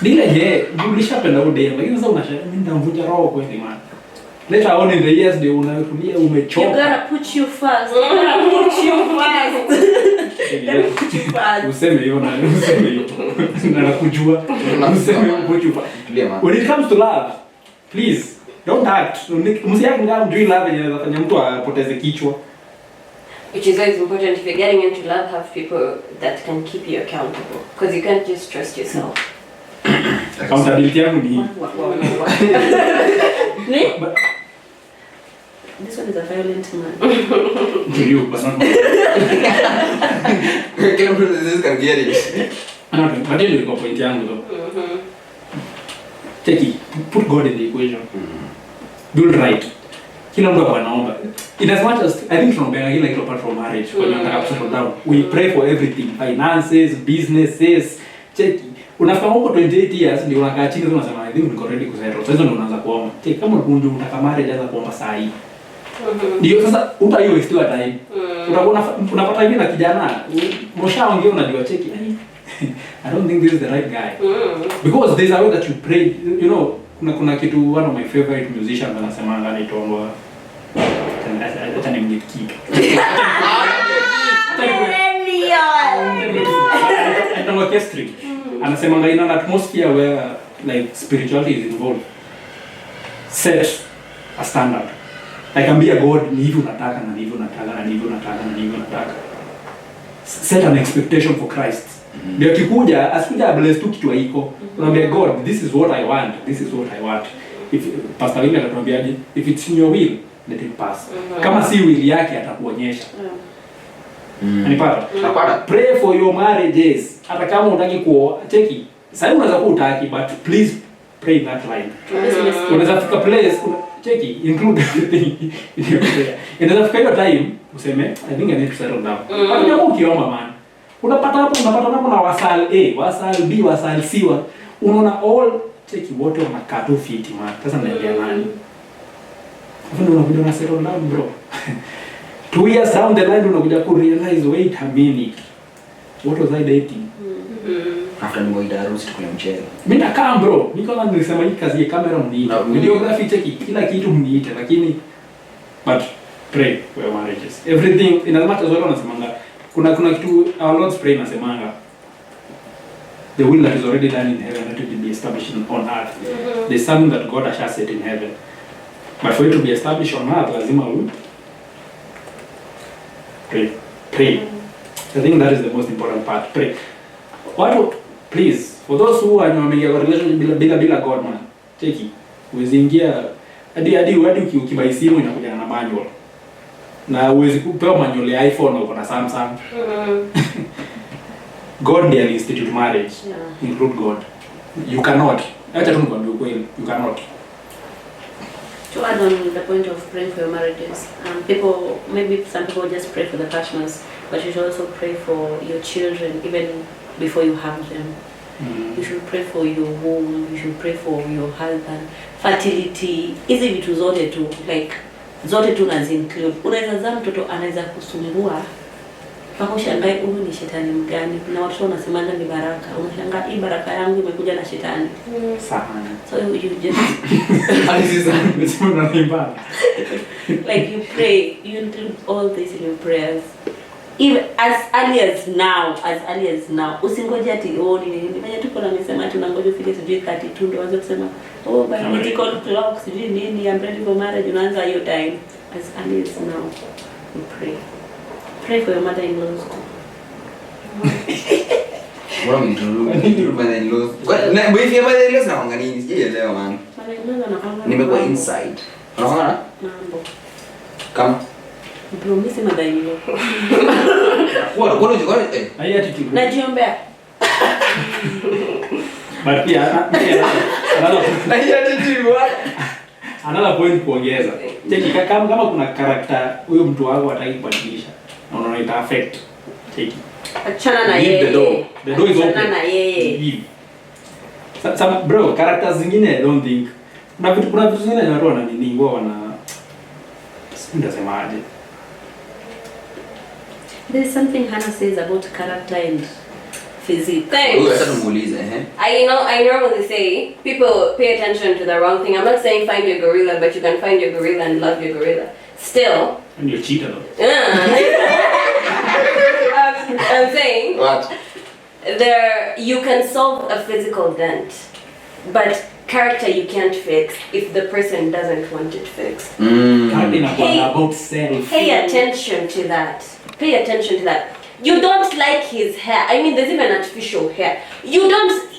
Speaker 3: dile ulishapenda ude lakini sasa mimi ndamvuja roho kweli man later on in the years ndio unarudia umechoka
Speaker 4: you gotta put you first
Speaker 3: useme hiyo na useme hiyo na nakujua useme put you first when it comes to love please don't act msiaki ngao mjui love inafanya mtu apoteze kichwa.
Speaker 5: Which is always important if you're getting into love, have people that can keep you accountable. Because you can't just trust yourself.
Speaker 3: Accountability yangu ni
Speaker 4: this one is a violent man.
Speaker 3: to you, but not
Speaker 2: kila mtu this can get it.
Speaker 3: But then you point yangu though. Take it, put God in the equation. Do it right. Kila mtu anaomba. In as much as I think tunaomba kila kitu apart from marriage, when you are settle down, we pray for everything, finances, businesses, check. Unafika huko 28 years ndio unakaa chini unasema I think niko ready kusettle. Sasa ndio unaanza kuomba. Check kama unajua unataka marriage anza kuomba saa hii. Ndio sasa uta hiyo waste time. Utakuwa unapata hivi na kijana, mshaongea unajua check. I don't think this is the right guy. Because there's a way that you pray, you know, kuna kitu one of my favorite musicians anasema anaitwa hata ni mgekiki. Hata orchestra. Anasema in an atmosphere where like spirituality is involved. Set a standard. I can be a God ni hivi unataka na hivi unataka na hivi unataka na hivi unataka. Set an expectation for Christ. Ndio kikuja asikuja bless tu kitu haiko. Unaambia God, this is what I want. This is what I want. If Pastor William anatuambiaje, if it's in your will, let it pass. Kama si will yake atakuonyesha. Anipata? Pray for your marriages. Hata kama unataka kuoa, cheki. Sasa unaweza kuwa utaki but please pray that line. Unaweza fika place cheki include everything in your prayer. Unaweza fika hiyo time useme I think I need to settle down. Hata kama ukiomba man unapata hapo na wasal A, wasal B, wasal C, unaona all cheki wote wanakaa tu fiti man. Sasa naendea nani? Hapo unakuja na settle down bro. 2 years down the line unakuja ku realize wait a minute. What was I dating?
Speaker 2: After ni harusi tukule mchele.
Speaker 3: Mimi nakaa bro, niko na nilisema hii kazi ya camera mniite. Videography cheki kila kitu mniite lakini but pray for your marriages. Everything in as much as well unasemanga kuna kitu our Lord's prayer nasemanga the will that is already done in heaven let it be established on earth. There's something that God has set in heaven. But for it to be established on earth lazima pray. I think that is the most important part. Pray. Watu please for those who are in a relationship bila God man. Cheki. Uwezingia hadi ukibai simu inakuja na manual. Na uwezi kupewa manual ya iPhone au na Samsung. God ndiye institute marriage. Include God. You cannot. Acha tu nikwambie ukweli. You cannot.
Speaker 4: To add on the point of praying for your marriages, maybe some people just pray for the partners, but you should also pray for your children even before you have them. You should pray for your womb, you should pray for your husband, fertility, hizi vitu zote tu, like zote tu nazi include. Unaweza zaa mtoto anaweza kusumbua Kama ushangae huyu ni shetani mgani? Na watu wanasemanga ni baraka. Unashangaa hii baraka yangu imekuja na shetani.
Speaker 3: Sana.
Speaker 4: So you just
Speaker 3: Alisema
Speaker 4: like you pray, you include all this in your prayers. Even as early as now. Usingoje ati nini. Mwenye tuko na msema tunangoja ufike sijui 32 ndio waanze kusema biological clock sijui nini, I'm ready for marriage. Unaanza hiyo time. As early as now. You pray. Pray for your mother-in-laws.
Speaker 2: Mbona mtu mother-in-laws? Na boy ya mother-in-laws na wanga nini? Sijaelewa man.
Speaker 4: Mother-in-laws anafanya.
Speaker 2: Nimekuwa inside. Unaona?
Speaker 4: Mambo.
Speaker 2: Kama
Speaker 4: Promise mother-in-law.
Speaker 2: Kwa nini
Speaker 3: Hai attitude.
Speaker 4: Najiombea.
Speaker 3: But pia another point kuongeza. Cheki kama kuna character huyo mtu wako hataki kubadilisha. Na unaona ita affect. Cheki.
Speaker 4: Achana na yeye.
Speaker 3: The door is open.
Speaker 4: Achana na yeye.
Speaker 3: Some bro, characters zingine I don't think. Kuna vitu zingine watu wana nini wao wana ndasemaje.
Speaker 4: There is something Hannah says about character and physique.
Speaker 5: Thanks.
Speaker 2: I
Speaker 5: normally say people pay attention to the wrong thing. I'm not saying find your gorilla, but you can find your gorilla and love your gorilla. Still.
Speaker 3: And you're cheater though.
Speaker 5: I'm saying.
Speaker 2: What?
Speaker 5: You can solve a physical dent, but character you can't fix if the person doesn't want it fixed. Pay attention to that. Pay attention to that. You don't like his hair. I mean, there's even artificial hair. You don't...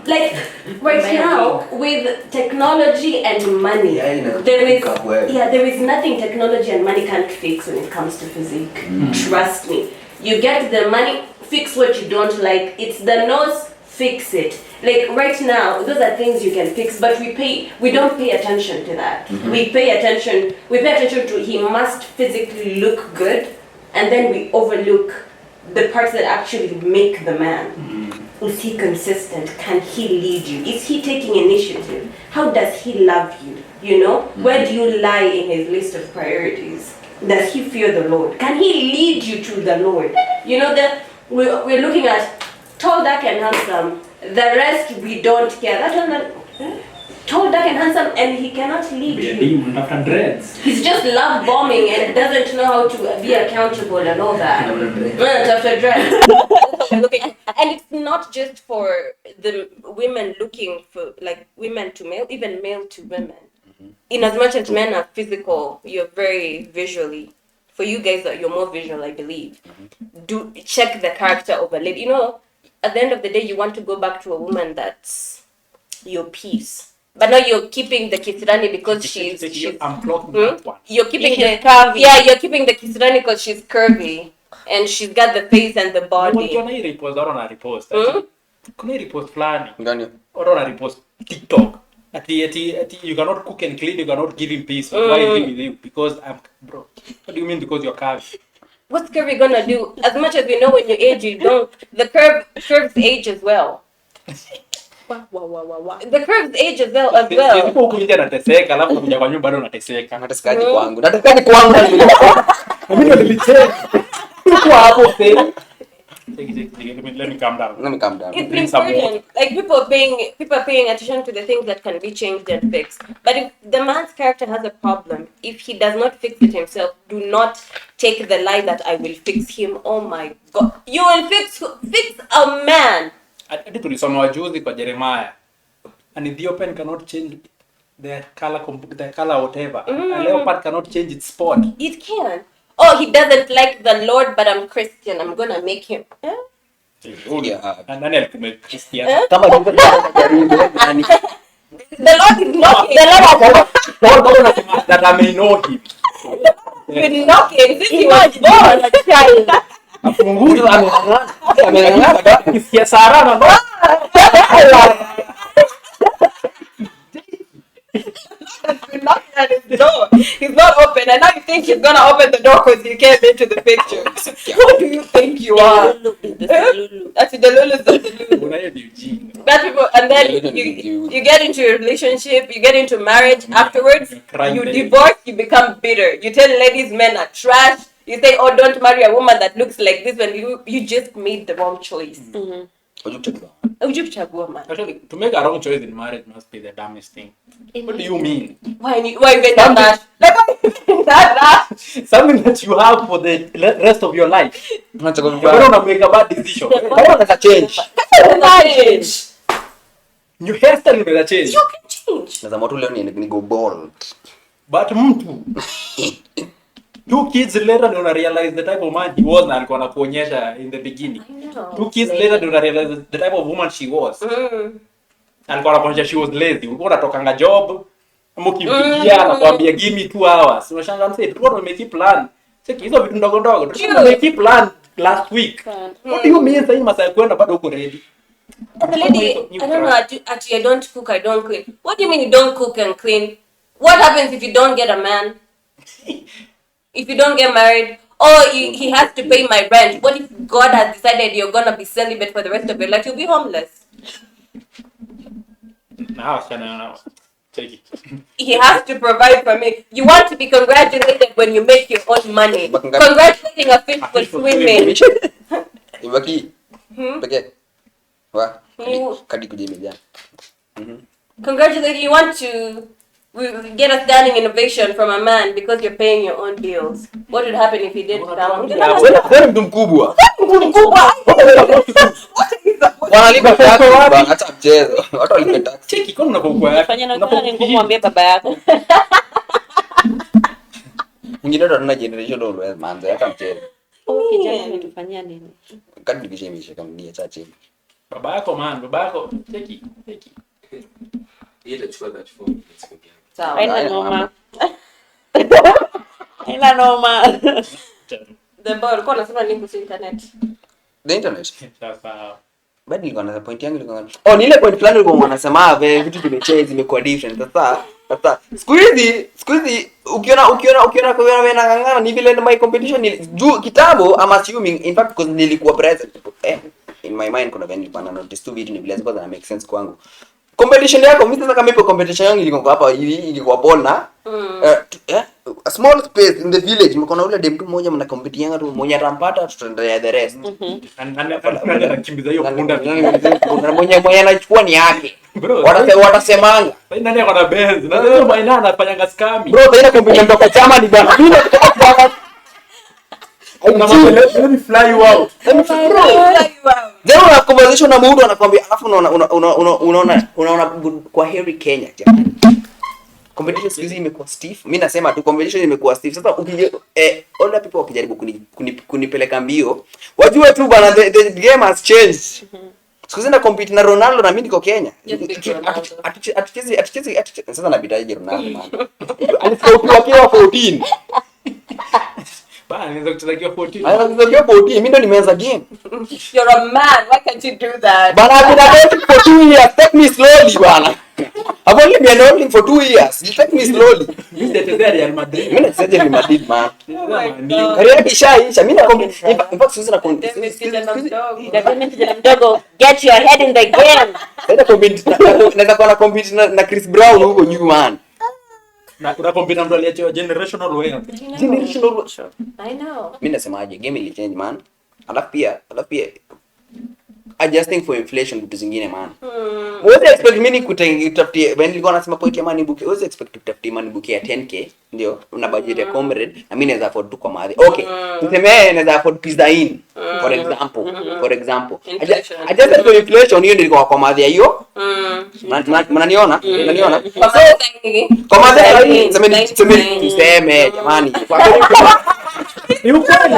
Speaker 5: Like, right now, with technology and money, there is nothing technology and money can't fix when it comes to physique. Trust me. You get the money, fix what you don't like. It's the nose, fix it. Like right now, those are things you can fix, but we don't pay attention to that. We pay attention to he must physically look good, and then we overlook the parts that actually make the man. Is he consistent? Can he lead you? Is he taking initiative? How does he love you? You know, where do you lie in his list of priorities? Does he fear the Lord? Can he lead you to the Lord? You know, we're looking at tall, dark, and handsome. The rest we don't care. That one, tall, dark, and handsome, and he cannot lead you. He's just love bombing and doesn't know how to be accountable and all that. After dreads. And it's not just for the women looking for, like, women to male, even male to women. In as much as men are physical, you're very visually. For you guys, you're more visual, I believe. Do check the character of a lady. You know, at the end of the day, you want to go back to a woman that's your piece. But now you're keeping the kisirani because she's
Speaker 3: unblocking that one.
Speaker 5: You're keeping the curvy. Yeah, you're keeping the kisirani because she's curvy and she's got the face and the body.
Speaker 3: Kuna repost fulani. Ngani? Ona repost TikTok. Ati you cannot cook and clean, you cannot give him peace. Why is he with you? Because bro. What do you mean because you're curvy?
Speaker 5: What's curvy gonna do? As much as we know when you age, you don't. The curves age as well. The curves age as well.
Speaker 3: Sipo huku nje nateseka, alafu kuja kwa nyumba bado nateseka.
Speaker 2: Natesekaje kwangu? Natesekaje kwangu?
Speaker 3: Mimi ndo nilicheka. Tuko hapo tena. Let me calm down.
Speaker 5: It's important. Like people are paying attention to the things that can be changed and fixed. But if the man's character has a problem, if he does not fix it himself, do not take the lie that I will fix him. Oh my God, you will fix a man.
Speaker 3: Hadi tulisoma wajuzi kwa Jeremiah. An Ethiopian cannot change the color whatever. A leopard cannot change its spot.
Speaker 5: It can. Oh, he doesn't like the Lord, but I'm Christian. I'm gonna make him.
Speaker 3: And then I'm Christian.
Speaker 5: The Lord is knocking.
Speaker 3: That I may know him.
Speaker 5: You're knocking. This he was born a child.
Speaker 3: Kisikia Sara na
Speaker 5: You're knocking at his door. He's not open, and now you think he's gonna open the door because he came into the picture. Who do you think you are? That's the Lulu. That people, and then you get into a relationship, you get into marriage. Afterwards, you divorce, you become bitter. You tell ladies men are trash. You say, oh, don't marry a woman that looks like this when you just made the wrong choice. Ujuchagua man.
Speaker 3: Actually, to make a wrong choice in marriage must be the dumbest thing. What do you mean?
Speaker 5: Why invent that?
Speaker 3: Something that you have for the rest of your life. You're gonna make a bad decision.
Speaker 2: That's a change.
Speaker 3: Your hairstyle will change.
Speaker 5: You can change.
Speaker 2: Naza moto leo ni go bald.
Speaker 3: But mtu 2 kids later ndio una realize the type of man he was na alikuwa anakuonyesha in the beginning. 2 kids later ndio una realize the type of woman she was. Alikuwa anakuonyesha she was lazy. Ulikuwa unatokanga job, mkimpigia anakuambia give me 2 hours. Unashangaa msee, tulikuwa tumemake plan. Cheki hizo vitu ndogo ndogo. Tulikuwa tumemake plan last week. What do you mean sasa masaa kwenda bado uko ready?
Speaker 5: The lady, I don't know, actually, I don't cook, I don't clean. What do you mean you don't cook and clean? What happens if you don't get a man? If you don't get married? Or he has to pay my rent? What if God has decided you're going to be celibate for the rest of your life? You'll be homeless. He has to provide for me. You want to be congratulated when you make your own money. Congratulating a fish for swimming.
Speaker 2: Ibaki. Peke. Wa. Kadi kujimejana.
Speaker 5: Congratulating, you want to get a standing innovation from a man because you're paying your own bills. What would happen if he did that?
Speaker 2: Wewe mtu mkubwa. Wanalipa tax bana, hata mchezo. Watu walipa tax.
Speaker 3: Cheki kama unapokuwa.
Speaker 4: Fanya na kana ngumu mwambie baba yako.
Speaker 2: Mwingine ndo ana generational wealth manze, hata mchezo.
Speaker 4: Kijana umetufanyia nini?
Speaker 2: Kadi nikishemisha kama ni cha chini.
Speaker 3: Baba yako, cheki.
Speaker 6: Ile chukua that phone.
Speaker 5: Sawa.
Speaker 4: Haina noma. Haina noma.
Speaker 5: The boy alikuwa anasema nini kuhusu internet?
Speaker 2: The internet.
Speaker 3: Sasa
Speaker 2: Bado nilikuwa na point yangu ilikuwa. Oh, ni ile point fulani ulikuwa unasema vitu vimechange zimekuwa different. Sasa siku hizi ukiona wewe ngangana ni vile my competition ni juu kitambo I'm assuming in fact because nilikuwa present in my mind kuna venye pana notice tu vitu ni vile ziko za make sense kwangu. Competition yako mimi sasa kama ipo competition yangu ilikuwa hapa ilikuwa bona a small space in the village mko na ule dem tu mmoja mna compete yanga tu mmoja atampata tutaendelea the rest
Speaker 3: nani anakimbiza hiyo punda
Speaker 2: na mmoja anachukua ni yake watasemanga
Speaker 3: nani akona benz na ndio maana anafanyanga scam
Speaker 2: bro tena compete mtoka chama ni bwana mimi nataka
Speaker 3: let me fly you out.
Speaker 2: Then una conversation na mtu anakuambia alafu unaona kwa Harry Kenya jamani. Competition siku imekuwa stiff. Mimi nasema tu competition imekuwa stiff. Sasa ukija older people wakijaribu kunipeleka mbio, wajue tu bana the game has changed. Siku hizi na compete na Ronaldo na mimi niko Kenya. Atuchezi sasa nabitaje Ronaldo man. Alifika akiwa 14.
Speaker 3: Bana niweza kucheza 14.
Speaker 2: Anaweza kucheza 14. Mimi ndo nimeanza game.
Speaker 5: You're a man. Why can't you do that?
Speaker 2: Bana I've been dating for 2 years. Take me slowly bana. I've only been dating for 2 years. You take me slowly.
Speaker 3: Mimi nitacheza Real Madrid.
Speaker 2: Mimi nacheza Real Madrid man.
Speaker 5: God.
Speaker 2: Career kishaisha. Mimi na compete. In fact sisi na compete.
Speaker 4: Mdogo, get your head in the game.
Speaker 2: Sasa compete naweza kuwa na compete na Chris Brown huko juu man.
Speaker 3: Na kuna compete na mtu aliacha generational wealth.
Speaker 2: Generational.
Speaker 5: I know.
Speaker 2: Mimi nasemaje game ili change man. Alafu pia adjusting for inflation vitu zingine man. Wewe expect mimi kutafutia when nilikuwa nasema point ya money book, wewe expect kutafutia money book ya 10k ndio una budget ya comrade na mimi naweza afford tu kwa madhi. Okay. Tuseme naweza afford pizza in for example. Adjusting for inflation hiyo ndio kwa madhi hiyo. Mnaniona? Kwa madhi tuseme jamani.
Speaker 3: Ni ukweli.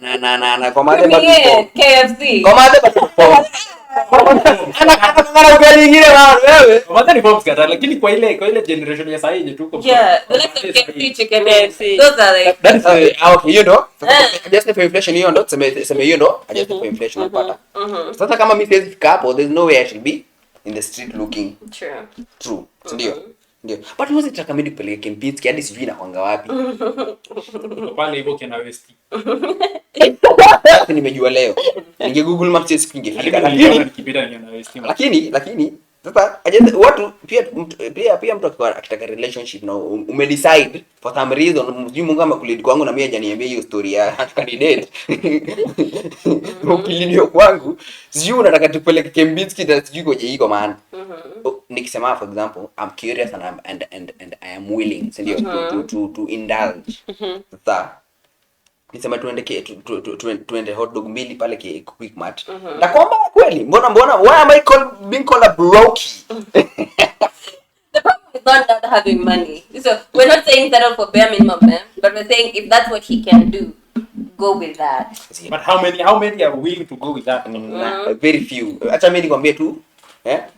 Speaker 2: Na kwa madhe
Speaker 5: KFC.
Speaker 2: kwa madhe ana ugali nyingine wewe
Speaker 3: Mata ni forms kata lakini kwa ile generation ya sasa hivi tuko.
Speaker 5: Yeah, the like of KFC chicken KFC. Those are like
Speaker 2: that is okay you know adjust for inflation hiyo ndo sema hiyo ndo adjust for inflation unapata. Sasa kama mimi siwezi fika hapo there's no way I should be in the street looking true ndio but mimi sitaka mimi kupeleka Kempinski hadi sijui na kwanga wapi
Speaker 3: Pale hivyo kina West.
Speaker 2: nimejua leo ninge Google Maps siku ingefika
Speaker 3: Lakini nikipita ni na West.
Speaker 2: lakini Sasa agenda watu pia mtu akitaka relationship na umedecide for some reason mjui Mungu amakulid kwangu na mimi hajaniambia hiyo story ya candidate. Ukililio kwangu sijui unataka tupeleke Kembinski na sijui koje iko maana. Nikisema for example I'm curious and I am willing to indulge. Sasa nisema tuende hot dog mbili pale quick mart. Na kwamba kweli mbona why am I being called a brokey?
Speaker 5: The problem is not that having money. So we're not saying settle for bare minimum, but we're saying if that's what he can do, go with that.
Speaker 3: But how many are willing to go with that?
Speaker 2: Very few. Acha mimi nikwambie tu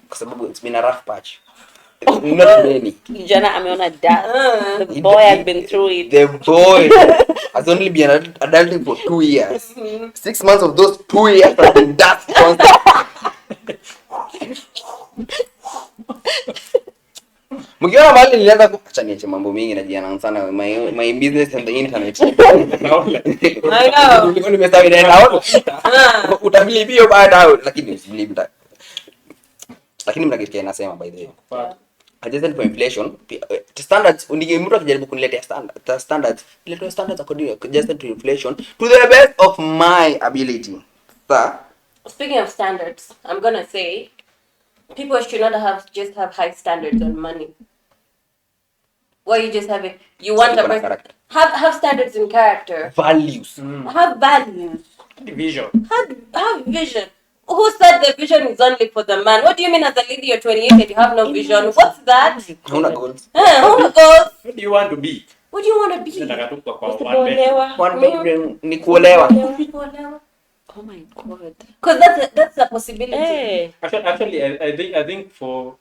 Speaker 2: kwa sababu it's been a rough patch. Not many.
Speaker 4: Kijana ameona that. The boy has been through it.
Speaker 2: The boy has only been adulting for 2 years. 6 months of those 2 years have been that constant. Mkiona mahali nilianza acha niache mambo mingi najiana sana my business and the internet.
Speaker 5: I know.
Speaker 2: Nilikuwa nimestawi naenda hapo. Utabilipio baada lakini usibelieve that. Lakini mnakitia nasema by the way. Adjusted for inflation, standards mtu akijaribu kuniletea standards according adjusted to inflation to the best of my ability.
Speaker 5: Speaking of standards, I'm gonna say people should not just have high standards on money. Why you just have it? You want a person have standards in character.
Speaker 2: Values.
Speaker 5: Have values.
Speaker 3: Vision.
Speaker 5: Have vision. Who said the vision is only for the man? What do you mean as a lady you're 28 and you have no vision? What's that?
Speaker 2: Hauna goals.
Speaker 5: Hauna goals.
Speaker 3: What do you want to be?
Speaker 5: What do you want to be?
Speaker 3: Nataka tu kwa one bed.
Speaker 2: One bedroom ni kuolewa.
Speaker 4: Oh my god.
Speaker 5: Because that's a possibility.
Speaker 4: Hey.
Speaker 3: Actually, I think for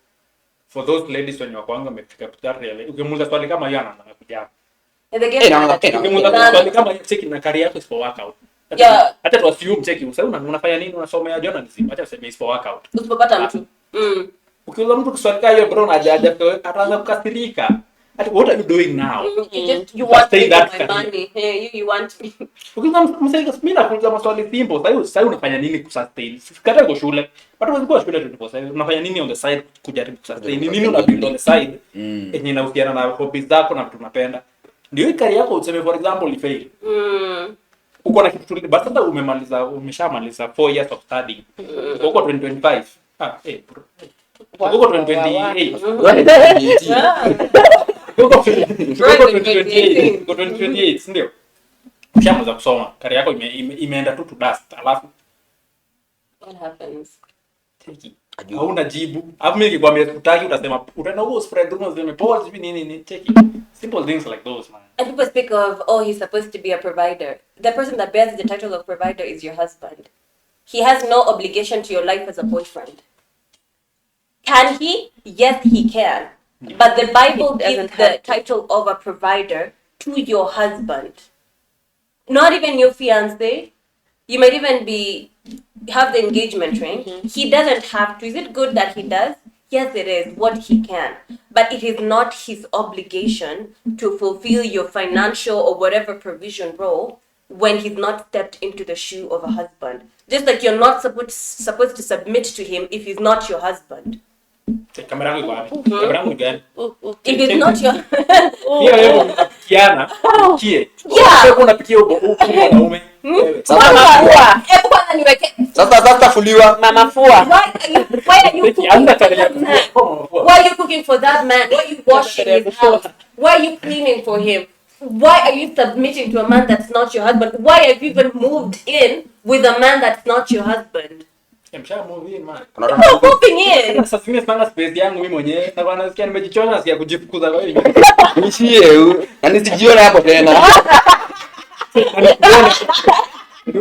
Speaker 3: those ladies when you're kwanga umefika to that really. Ukimuuliza swali kama hiyo anakuja.
Speaker 5: And again,
Speaker 3: Ukimuuliza swali kama hiyo cheki na career yako is for workout.
Speaker 5: Yeah.
Speaker 3: Hata tu assume cheki unafanya nini unasomea journalism acha useme is for workout.
Speaker 5: Usipopata mtu.
Speaker 3: Ukiuliza mtu kuswali kama hiyo bro unajaja ataanza kukasirika. What are you doing now?
Speaker 5: You want to make my money. Hey, you want me.
Speaker 3: Ukiuliza msaidia mimi nakuuliza maswali simple. Sasa unafanya nini kusustain? Sikata kwa shule. But unazikuwa shule 24/7. Unafanya nini on the side kujaribu kusustain? Nini una build on the side? Yenye inahusiana na hobbies zako na vitu unapenda. Ndio hii career yako useme for example fail. Uko na kitu basi sasa umeshamaliza 4 years of studying. Uko 2025. Bro. Uko 2028. Uko 2028 ndio. Ushamaliza kusoma. Career yako imeenda tu to dust. Alafu
Speaker 5: What happens?
Speaker 3: cheki. Hauna jibu. Hapo mimi nikikwambia sikutaki utasema utaenda huko spread rumors zimepause hivi nini cheki. Simple things like those, man.
Speaker 5: And people speak of, oh, he's supposed to be a provider. The person that bears the title of provider is your husband. He has no obligation to your life as a boyfriend. Can he? Yes, he can. But the Bible gives the title of a provider to your husband. Not even your fiancé. You might even have the engagement ring. He doesn't have to. Is it good that he does? Yes, it is what he can. But it is not his obligation to fulfill your financial or whatever provision role when he's not stepped into the shoe of a husband. Just like you're not supposed to submit to him if he's not your husband.
Speaker 3: Kamera yangu iko wapi? Kamera yangu gani?
Speaker 5: If it's not your
Speaker 3: Hiyo wewe unapikiana, kie.
Speaker 5: Yeah.
Speaker 3: Wewe unapikia huko mwanaume.
Speaker 2: Sasa fuliwa.
Speaker 4: Mama fua.
Speaker 5: Why are you cooking?
Speaker 3: Why
Speaker 5: are you cooking for that man? Why are you washing his house? Why are you cleaning for him? Why are you submitting to a man that's not your husband? Why have you even moved in with a man that's not your husband?
Speaker 3: Msha move in, man.
Speaker 5: You're moving in.
Speaker 3: Sasa mimi sana space yangu mimi mwenyewe na bwana nasikia nimejichosha nasikia kujifukuza kwa hiyo.
Speaker 2: Nishie na nisijione hapo tena.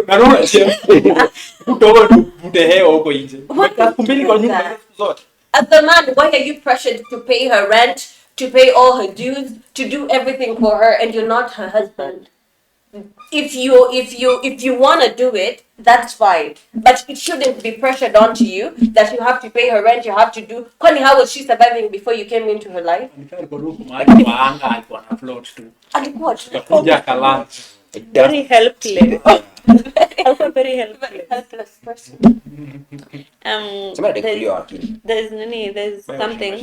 Speaker 3: Naona sio. Kutoka tupute hewa huko nje. Kumbili kwa nyumba zote.
Speaker 5: As the man, why are you pressured to pay her rent, to pay all her dues, to do everything for her, and you're not her husband? If you want to do it, that's fine. But it shouldn't be pressured onto you that you have to pay her rent, you have to do. Kwani, how was she surviving before you came into her life?
Speaker 3: Alikuwa na float tu.
Speaker 5: Alikuwa
Speaker 3: Kuja kalani.
Speaker 4: Very helpless. I'm a very helpless person. There's something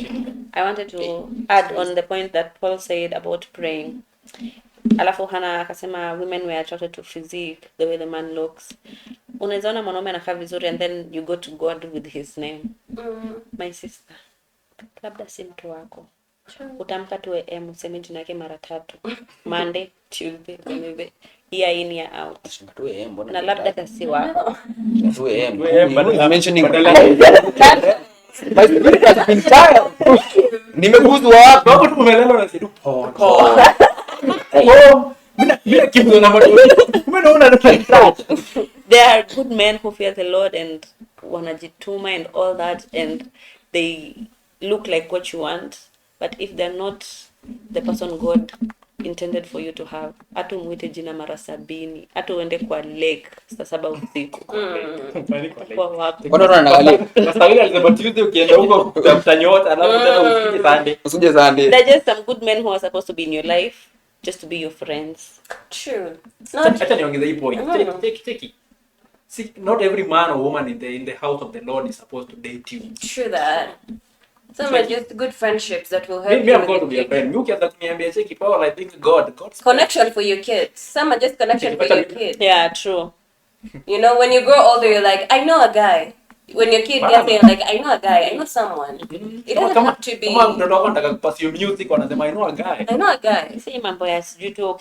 Speaker 4: I wanted to add on the point that Paul said about praying. Alafu Hana akasema women were attracted to physique, the way the man looks. Unaweza ona mwanaume anakaa vizuri and then you go to God with his name. My sister, labda si mtu wako. Utamka tu useme jina yake mara 3. Monday, Tuesday, Wednesday. Year in year out. Na labda kasi wako.
Speaker 2: Mentioning my spirit has been tired. Nimeguzwa wapi?
Speaker 3: Hapo tumelala na sidu poa.
Speaker 4: There are good men who fear the Lord and wanajituma and all that, and they look like what you want, but if they're not the person God intended for you to have, hata umuite jina mara 70, hata uende kwa lake saa 7 usiku. Kwa wapi?
Speaker 2: Mbona unaangalia?
Speaker 3: Sasa ile alisema Tuesday ukienda huko kutafuta nyota alafu tena usije Sunday.
Speaker 4: There are just some good men who are supposed to be in your life just to be your friends.
Speaker 5: True.
Speaker 3: Acha niongeze hii point. Take. See, not every man or woman in the house of the Lord is supposed to date you.
Speaker 5: True that. Some are just good friendships that will help
Speaker 3: Me,
Speaker 5: you.
Speaker 3: I'm going to be a friend. You can me check Paul. I think God's
Speaker 5: connection for your kids. Some are just connection for your kids.
Speaker 4: Yeah, true.
Speaker 5: You know, when you grow older, you're like, I know a guy. When your kid gets there, you're like, I know a guy. I know someone. It doesn't have to be.
Speaker 3: Kama mtoto wako anataka pursue music, wanasema I know a guy.
Speaker 5: I know a guy.
Speaker 4: Si mambo ya sijui tu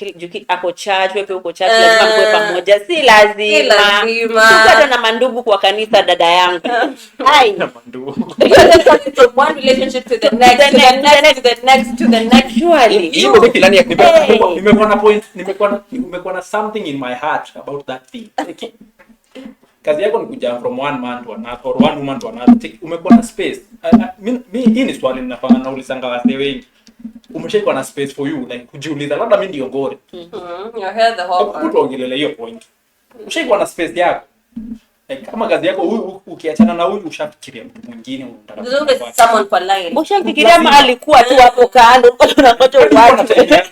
Speaker 4: ako church, wewe uko church, lazima mwe pamoja. Si lazima. Tukata na mandugu kwa kanisa, dada yangu. Hai.
Speaker 3: Na mandugu.
Speaker 5: From one relationship to the next, to the next.
Speaker 4: Surely.
Speaker 2: Hiyo ni filani ya
Speaker 3: nimekuwa na point, nimekuwa na something in my heart about that thing. Okay. Kazi yako ni kuja from one man to another or one woman to another. Umekuwa na space. Hii ni swali ninafanya na ulisanga wase wengi. Umeshaikuwa na space for you, like kujiuliza labda mimi ndio ngore.
Speaker 5: Your hair the whole
Speaker 3: part. Kuongelea hiyo point. Umeshaikuwa na space yako. Like kama kazi yako huyu ukiachana na huyu ushafikiria mtu mwingine unataka.
Speaker 5: There's someone for line.
Speaker 4: Ushafikiria mahali kuwa tu hapo kando unapata upate.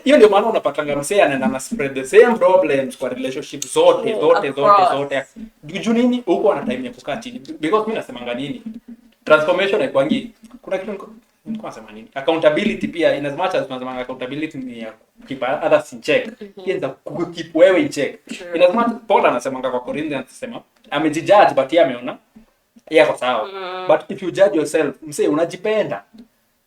Speaker 3: Hiyo ndio maana unapatanga msee anaenda na spread the same problems kwa relationship zote. Juu nini? Huko ana time ya kukaa chini. Because mimi nasemanga nini? Transformation haikwangi. Kuna kitu nilikuwa nasema nini? Accountability pia, in as much as tunasema accountability ni ya keep others in check. Pia ni keep wewe in check. In as much Paul anasemanga kwa Corinthians anasema amejijudge but yeye ameona yako sawa. But if you judge yourself, msee unajipenda.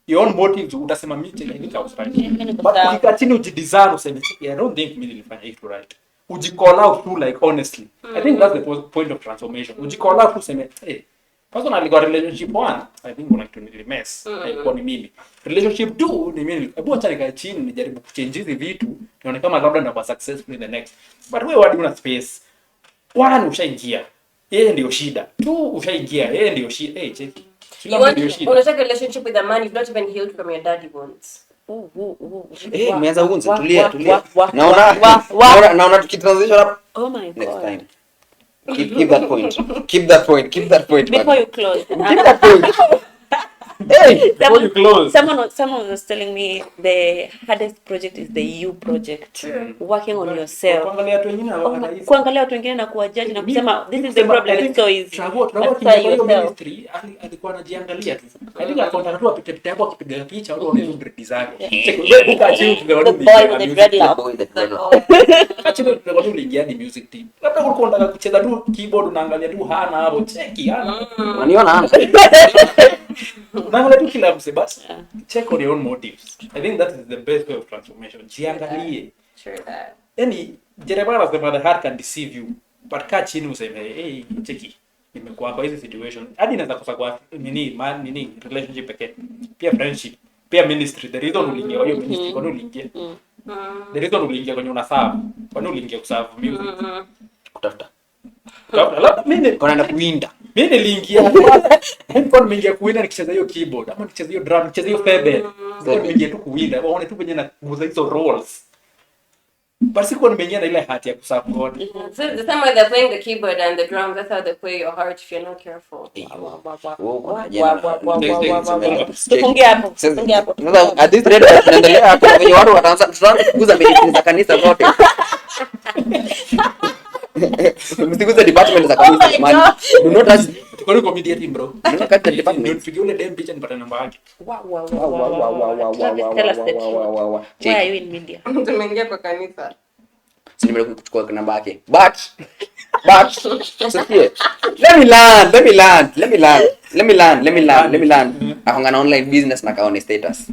Speaker 3: Your own motives utasema mimi I was right. But ukikaa chini ujidizana useme I don't think mimi nilifanya it right. Ujicall out too, like honestly. I think that's the point of transformation. Ujicall out useme hey, personally got relationship 1 I think kuna kitu nilimess. Haikuwa ni mimi. Relationship 2 ni mimi. Hebu acha nikae chini nijaribu kuchange hizi vitu nione kama labda nitakuwa successful in the next. But wewe wadi una space. 1 ushaingia. Yeye ndio shida. 2 ushaingia. Yeye ndio shida. Hey, check.
Speaker 5: You want a relationship with a man you've not even healed from your daddy wounds.
Speaker 2: Umeanza unzi, tulia. Naona tukitransition up.
Speaker 4: Oh my God.
Speaker 2: Next time. Keep that point.
Speaker 4: Before you close.
Speaker 2: Keep that point. Hey,
Speaker 3: before you close.
Speaker 4: Someone was telling me the hardest project is the you project. Working on yourself. Kuangalia watu wengine na kuwajudge na kusema this is the problem, it's so easy.
Speaker 3: Tunakuwa hiyo ministry alikuwa anajiangalia tu. I think akaunta tu apite hapo akipiga picha au unaona dread zake. Wewe uka chini tunaona acha tunaona uliingia ni music team. Labda ulikuwa unataka kucheza tu keyboard unaangalia tu hana hapo cheki hana.
Speaker 2: Maniona hana.
Speaker 3: Naangalia tu kila mse basi. Check on your own motives. I think that is the best way of transformation. Jiangalie.
Speaker 5: Sure that.
Speaker 3: Yaani Jeremiah anasema the heart can deceive you. But kaa chini useme hey cheki. Nimekuwa kwa hizi situation. Hadi inaweza kosa kwa nini relationship pekee. Pia friendship, pia ministry. The reason uliingia hiyo ministry kwa nini uliingia? The reason uliingia kwenye unaserve. Kwa nini uliingia kuserve music?
Speaker 2: Kutafuta.
Speaker 3: Labda mimi
Speaker 2: naenda kuinda.
Speaker 3: Mimi niliingia kwa nimeingia kuwinda nikicheza hiyo keyboard ama nikicheza hiyo drum, nikicheza hiyo pedal. Sasa nimeingia tu kuwinda. Waone tu penye na kuguza hizo rolls. Basi kwa nimeingia na ile hati ya kuserve God.
Speaker 5: So the time when they're playing the keyboard and the drums, that's how they play your heart if you're not careful.
Speaker 4: Tufungie hapo.
Speaker 2: At this rate tunaendelea hapo wenye watu wataanza kuguza medicine za kanisa zote. Msiguze department za community man. Do not touch.
Speaker 3: Tuko ni committee team bro.
Speaker 2: Do not touch the department.
Speaker 3: Ndio ule dem picha nipata namba yake.
Speaker 4: Wow. Tell us the truth. Why are you in media?
Speaker 5: Tumeingia kwa kanisa.
Speaker 2: Si nimeenda kuchukua namba yake. But so here. Let me learn. Ahongana online business na kaone status.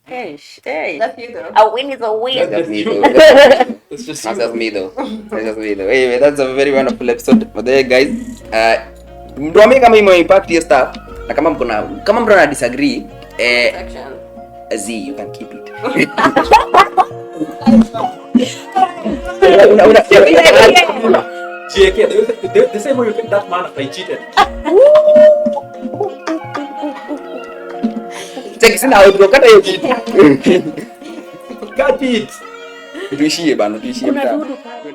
Speaker 4: Hey.
Speaker 5: That's you though.
Speaker 4: A win is a win.
Speaker 2: That's me though.
Speaker 3: It's just
Speaker 2: That's just me though. Anyway, that's a very wonderful episode for the guys. Mtuambie kama imo impact your stuff na kama mtu ana disagree
Speaker 5: Section.
Speaker 2: you can keep it.
Speaker 3: JK, the same way you kept that man after he cheated.
Speaker 2: Check sina outro kata hiyo kitu.
Speaker 3: Cut it.
Speaker 2: Tuishie bana, tuishie
Speaker 4: Kuna
Speaker 2: mtaa.
Speaker 4: dudu pale.